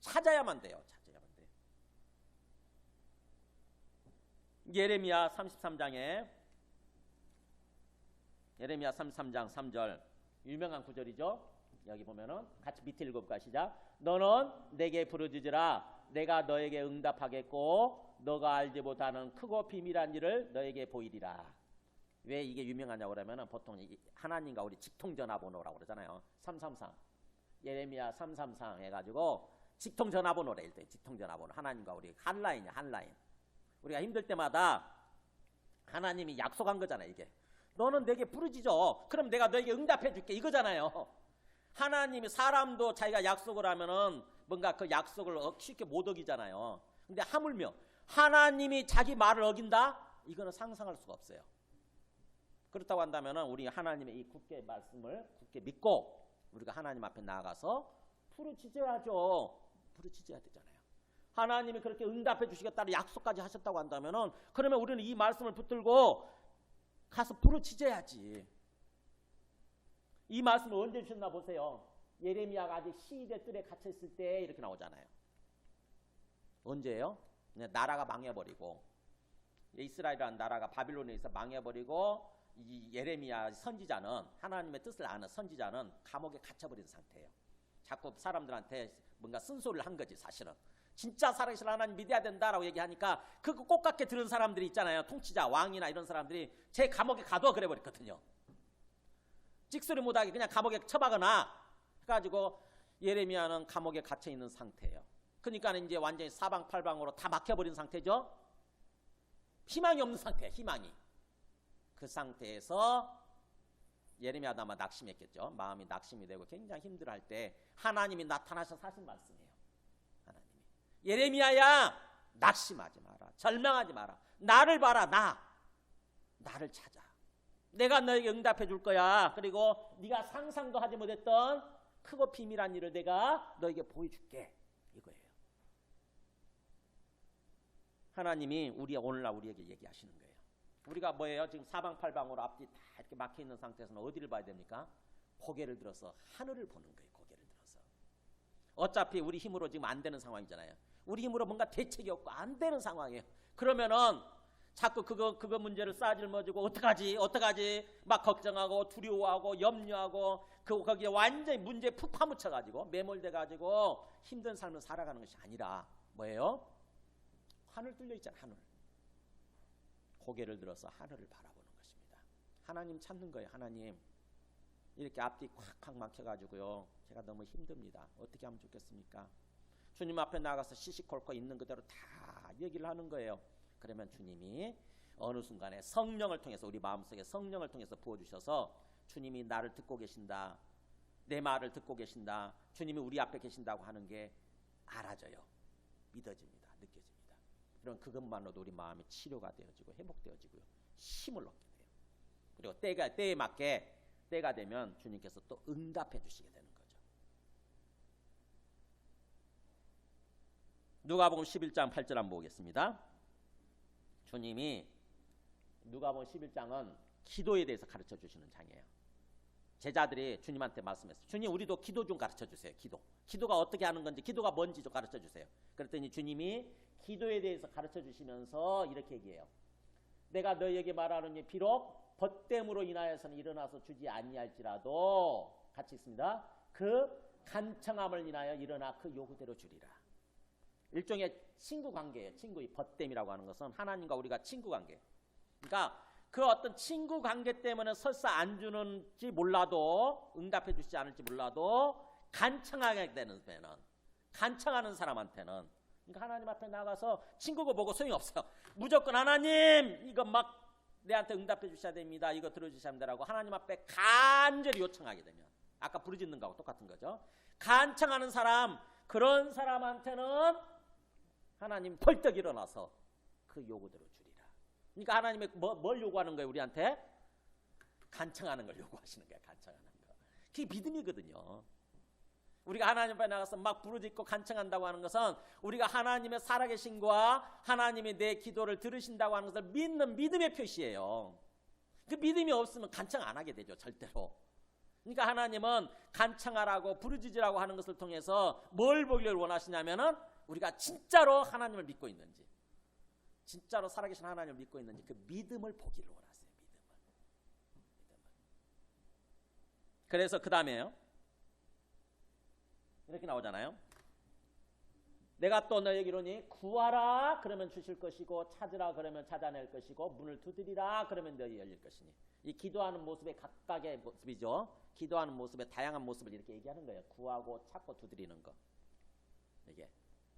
찾아야만 돼요. 찾아야만 돼요. 예레미야 33장에 예레미야 33장 3절 유명한 구절이죠. 여기 보면은 같이 밑에 읽어볼까? 시작. 너는 내게 부르짖으라. 내가 너에게 응답하겠고 너가 알지 못하는 크고 비밀한 일을 너에게 보이리라. 왜 이게 유명하냐고 그러면은 보통 하나님과 우리 직통전화번호라고 그러잖아요. 333 예레미야 333 해가지고 직통전화번호래. 일단 직통전화번호 하나님과 우리 한라인이야. 한라인. 우리가 힘들 때마다 하나님이 약속한 거잖아요. 이게 너는 내게 부르짖어. 그럼 내가 너에게 응답해 줄게. 이거잖아요. 하나님이 사람도 자기가 약속을 하면은 뭔가 그 약속을 쉽게 못 어기잖아요. 근데 하물며 하나님이 자기 말을 어긴다? 이거는 상상할 수가 없어요. 그렇다고 한다면은 우리 하나님의 이 굳게 말씀을 굳게 믿고 우리가 하나님 앞에 나아가서 부르짖어야죠. 부르짖어야 되잖아요. 하나님이 그렇게 응답해 주시겠다는 약속까지 하셨다고 한다면은 그러면 우리는 이 말씀을 붙들고 가서 부르짖어야지. 이 말씀을 언제 주셨나 보세요. 예레미야가 아직 시대 뜰에 갇혀 있을 때 이렇게 나오잖아요. 언제예요? 나라가 망해버리고 이스라엘이라는 나라가 바빌론에 있어 망해버리고 이 예레미야 선지자는 하나님의 뜻을 아는 선지자는 감옥에 갇혀버린 상태예요. 자꾸 사람들한테 뭔가 쓴소리를 한 거지. 사실은 진짜 살아계신 하나님 믿어야 된다라고 얘기하니까 그거 꼭 같게 들은 사람들이 있잖아요. 통치자, 왕이나 이런 사람들이 제 감옥에 가둬 그래버렸거든요. 찍소리 못하게 그냥 감옥에 처박아놔 해가지고 예레미야는 감옥에 갇혀 있는 상태예요. 그러니까 이제 완전히 사방팔방으로 다 막혀버린 상태죠. 희망이 없는 상태예요. 희망이. 그 상태에서 예레미야도 아마 낙심했겠죠. 마음이 낙심이 되고 굉장히 힘들어할 때 하나님이 나타나셔서 하신 말씀이에요. 하나님이 예레미야야 낙심하지 마라. 절망하지 마라. 나를 봐라. 나를 찾아. 내가 너에게 응답해 줄 거야. 그리고 네가 상상도 하지 못했던 크고 비밀한 일을 내가 너에게 보여줄게. 이거예요. 하나님이 오늘날 우리에게 얘기하시는 거예요. 우리가 뭐예요? 지금 사방팔방으로 앞뒤 다 이렇게 막혀있는 상태에서는 어디를 봐야 됩니까? 고개를 들어서 하늘을 보는 거예요. 고개를 들어서. 어차피 우리 힘으로 지금 안 되는 상황이잖아요. 우리 힘으로 뭔가 대책이 없고 안 되는 상황이에요. 그러면은 자꾸 그거 문제를 싸질머지고 어떡하지 막 걱정하고 두려워하고 염려하고 거기에 완전히 문제에 푹 파묻혀가지고 매몰돼가지고 힘든 삶을 살아가는 것이 아니라 뭐예요? 하늘 뚫려 있잖아요. 하늘. 고개를 들어서 하늘을 바라보는 것입니다. 하나님 찾는 거예요. 하나님 이렇게 앞뒤 콱콱 막혀가지고요. 제가 너무 힘듭니다. 어떻게 하면 좋겠습니까? 주님 앞에 나가서 시시콜콜 있는 그대로 다 얘기를 하는 거예요. 그러면 주님이 어느 순간에 성령을 통해서 우리 마음속에 성령을 통해서 부어주셔서 주님이 나를 듣고 계신다. 내 말을 듣고 계신다. 주님이 우리 앞에 계신다고 하는 게 알아져요. 믿어집니다. 느껴집니다. 그럼 그것만으로도 우리 마음이 치료가 되어지고 회복되어지고요. 힘을 얻게 돼요. 그리고 때에 맞게 때가 되면 주님께서 또 응답해 주시게 되는 거죠. 누가복음 11장 8절 한번 보겠습니다. 주님이 누가복음 11장은 기도에 대해서 가르쳐 주시는 장이에요. 제자들이 주님한테 말씀했어요. 주님 우리도 기도 좀 가르쳐 주세요. 기도가 어떻게 하는 건지 기도가 뭔지 좀 가르쳐 주세요. 그랬더니 주님이 기도에 대해서 가르쳐 주시면서 이렇게 얘기해요. 내가 너희에게 말하노니 비록 벗됨으로 인하여서는 일어나서 주지 아니할지라도 같이 있습니다. 그 간청함을 인하여 일어나 그 요구대로 주리라. 일종의 친구 관계예요. 친구의 벗됨이라고 하는 것은 하나님과 우리가 친구 관계. 그러니까 그 어떤 친구 관계 때문에 설사 안 주는지 몰라도 응답해 주시지 않을지 몰라도 간청하게 되는 배는 간청하는 사람한테는 그러니까 하나님 앞에 나가서 친구고 보고 소용이 없어요. 무조건 하나님 이거 막 내한테 응답해 주셔야 됩니다. 이거 들어주셔야 됩니다라고 하나님 앞에 간절히 요청하게 되면 아까 부르짖는 거하고 똑같은 거죠. 간청하는 사람 그런 사람한테는 하나님 벌떡 일어나서 그 요구대로 주리라. 그러니까 하나님이 뭘 요구하는 거예요? 우리한테 간청하는 걸 요구하시는 거예요. 간청하는 거. 그게 믿음이거든요. 우리가 하나님 앞에 나가서 막 부르짖고 간청한다고 하는 것은 우리가 하나님의 살아계신과 하나님이 내 기도를 들으신다고 하는 것을 믿는 믿음의 표시예요. 그 믿음이 없으면 간청 안 하게 되죠. 절대로. 그러니까 하나님은 간청하라고 부르짖으라고 하는 것을 통해서 뭘 보기를 원하시냐면은 우리가 진짜로 하나님을 믿고 있는지 진짜로 살아계신 하나님을 믿고 있는지 그 믿음을 보기를 원하세요. 믿음을. 그래서 그 다음에요. 이렇게 나오잖아요. 내가 또 너에게로니 구하라 그러면 주실 것이고 찾으라 그러면 찾아낼 것이고 문을 두드리라 그러면 너희 열릴 것이니. 이 기도하는 모습의 각각의 모습이죠. 기도하는 모습의 다양한 모습을 이렇게 얘기하는 거예요. 구하고 찾고 두드리는 거. 이게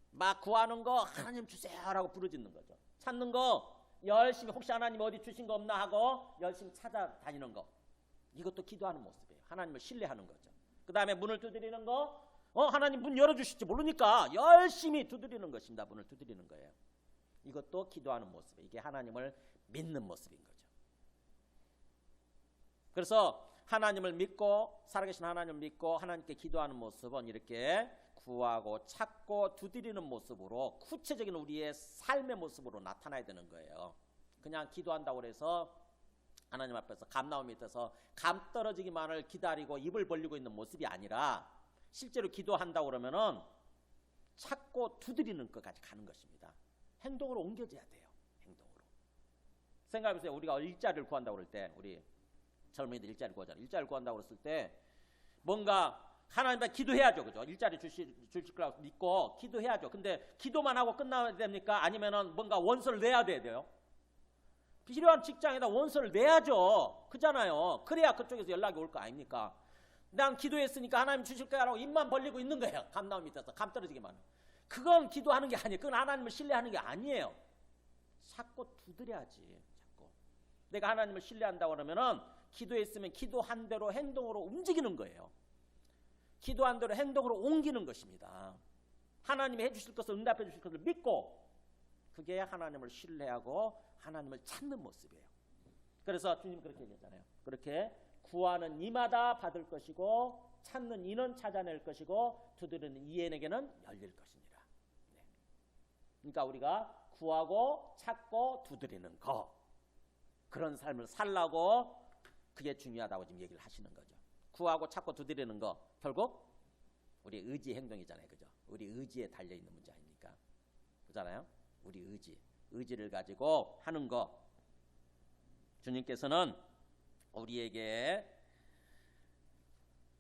막 구하는 거 하나님 주세요라고 부르짖는 거죠. 찾는 거 열심히 혹시 하나님 어디 주신 거 없나 하고 열심히 찾아다니는 거. 이것도 기도하는 모습이에요. 하나님을 신뢰하는 거죠. 그 다음에 문을 두드리는 거 하나님 문 열어주실지 모르니까 열심히 두드리는 것입니다. 문을 두드리는 거예요. 이것도 기도하는 모습이에요. 이게 하나님을 믿는 모습인 거죠. 그래서 하나님을 믿고 살아계신 하나님을 믿고 하나님께 기도하는 모습은 이렇게 구하고 찾고 두드리는 모습으로 구체적인 우리의 삶의 모습으로 나타나야 되는 거예요. 그냥 기도한다고 해서 하나님 앞에서 감나무 밑에서 감 떨어지기만을 기다리고 입을 벌리고 있는 모습이 아니라 실제로 기도한다고 그러면은 찾고 두드리는 것까지 가는 것입니다. 행동으로 옮겨져야 돼요. 행동으로. 생각해보세요. 우리가 일자리를 구한다고 그럴 때 우리 젊은이들 일자리를 구하잖아요. 일자리를 구한다고 그랬을 때 뭔가 하나님 앞에 기도해야죠. 그죠? 일자리 주실 거라고 믿고 기도해야죠. 근데 기도만 하고 끝나야 됩니까? 아니면은 뭔가 원서를 내야 돼요? 필요한 직장에다 원서를 내야죠. 그잖아요. 그래야 그쪽에서 연락이 올 거 아닙니까? 난 기도했으니까 하나님 주실 거야라고 입만 벌리고 있는 거예요. 감나무 밑에서 감 떨어지기만. 그건 기도하는 게 아니에요. 그건 하나님을 신뢰하는 게 아니에요. 자꾸 두드려야지. 자꾸. 내가 하나님을 신뢰한다고 그러면은 기도했으면 기도한 대로 행동으로 움직이는 거예요. 기도한 대로 행동으로 옮기는 것입니다. 하나님이 해주실 것을 응답해 주실 것을 믿고 그게 하나님을 신뢰하고 하나님을 찾는 모습이에요. 그래서 주님 그렇게 얘기했잖아요. 그렇게 구하는 이마다 받을 것이고 찾는 이는 찾아낼 것이고 두드리는 이에게는 열릴 것이니라. 네. 그러니까 우리가 구하고 찾고 두드리는 거 그런 삶을 살라고 그게 중요하다고 지금 얘기를 하시는 거죠. 구하고 찾고 두드리는 거 결국 우리 의지 행동이잖아요. 그죠? 우리 의지에 달려있는 문제 아닙니까? 그잖아요. 우리 의지를 가지고 하는 거 주님께서는 우리에게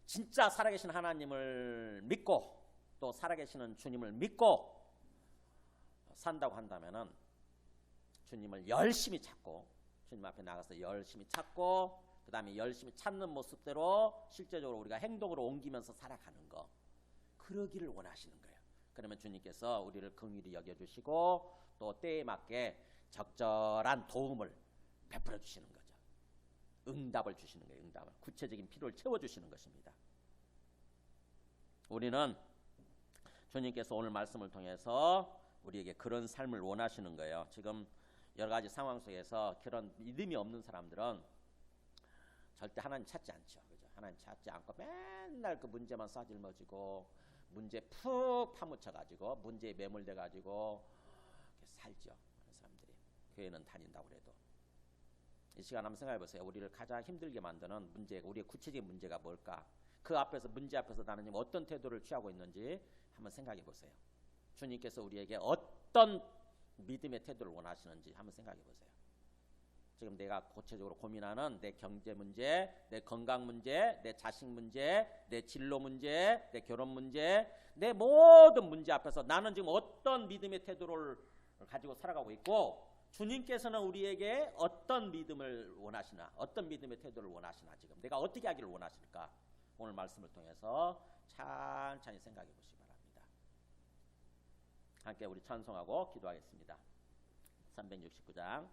진짜 살아계신 하나님을 믿고 또 살아계시는 주님을 믿고 산다고 한다면은 주님을 열심히 찾고 주님 앞에 나가서 열심히 찾고 그 다음에 열심히 찾는 모습대로 실제적으로 우리가 행동으로 옮기면서 살아가는 거 그러기를 원하시는 거예요. 그러면 주님께서 우리를 긍휼히 여겨주시고 또 때에 맞게 적절한 도움을 베풀어 주시는 거죠. 응답을 주시는 거예요. 응답을. 구체적인 필요를 채워주시는 것입니다. 우리는 주님께서 오늘 말씀을 통해서 우리에게 그런 삶을 원하시는 거예요. 지금 여러 가지 상황 속에서 그런 믿음이 없는 사람들은 절대 하나님 찾지 않죠. 그죠? 하나님 찾지 않고 맨날 그 문제만 싸질머지고 문제 푹 파묻혀가지고 문제에 매몰돼가지고 살죠. 그런 사람들이 교회는 다닌다고 그래도 이 시간 한번 생각해보세요. 우리를 가장 힘들게 만드는 문제가 우리의 구체적인 문제가 뭘까? 그 앞에서 문제 앞에서 나는 어떤 태도를 취하고 있는지 한번 생각해보세요. 주님께서 우리에게 어떤 믿음의 태도를 원하시는지 한번 생각해보세요. 지금 내가 구체적으로 고민하는 내 경제 문제, 내 건강 문제, 내 자식 문제, 내 진로 문제, 내 결혼 문제, 내 모든 문제 앞에서 나는 지금 어떤 믿음의 태도를 가지고 살아가고 있고, 주님께서는 우리에게 어떤 믿음을 원하시나, 어떤 믿음의 태도를 원하시나, 지금 내가 어떻게 하기를 원하실까, 오늘 말씀을 통해서 찬찬히 생각해 보시기 바랍니다. 함께 우리 찬송하고 기도하겠습니다. 369장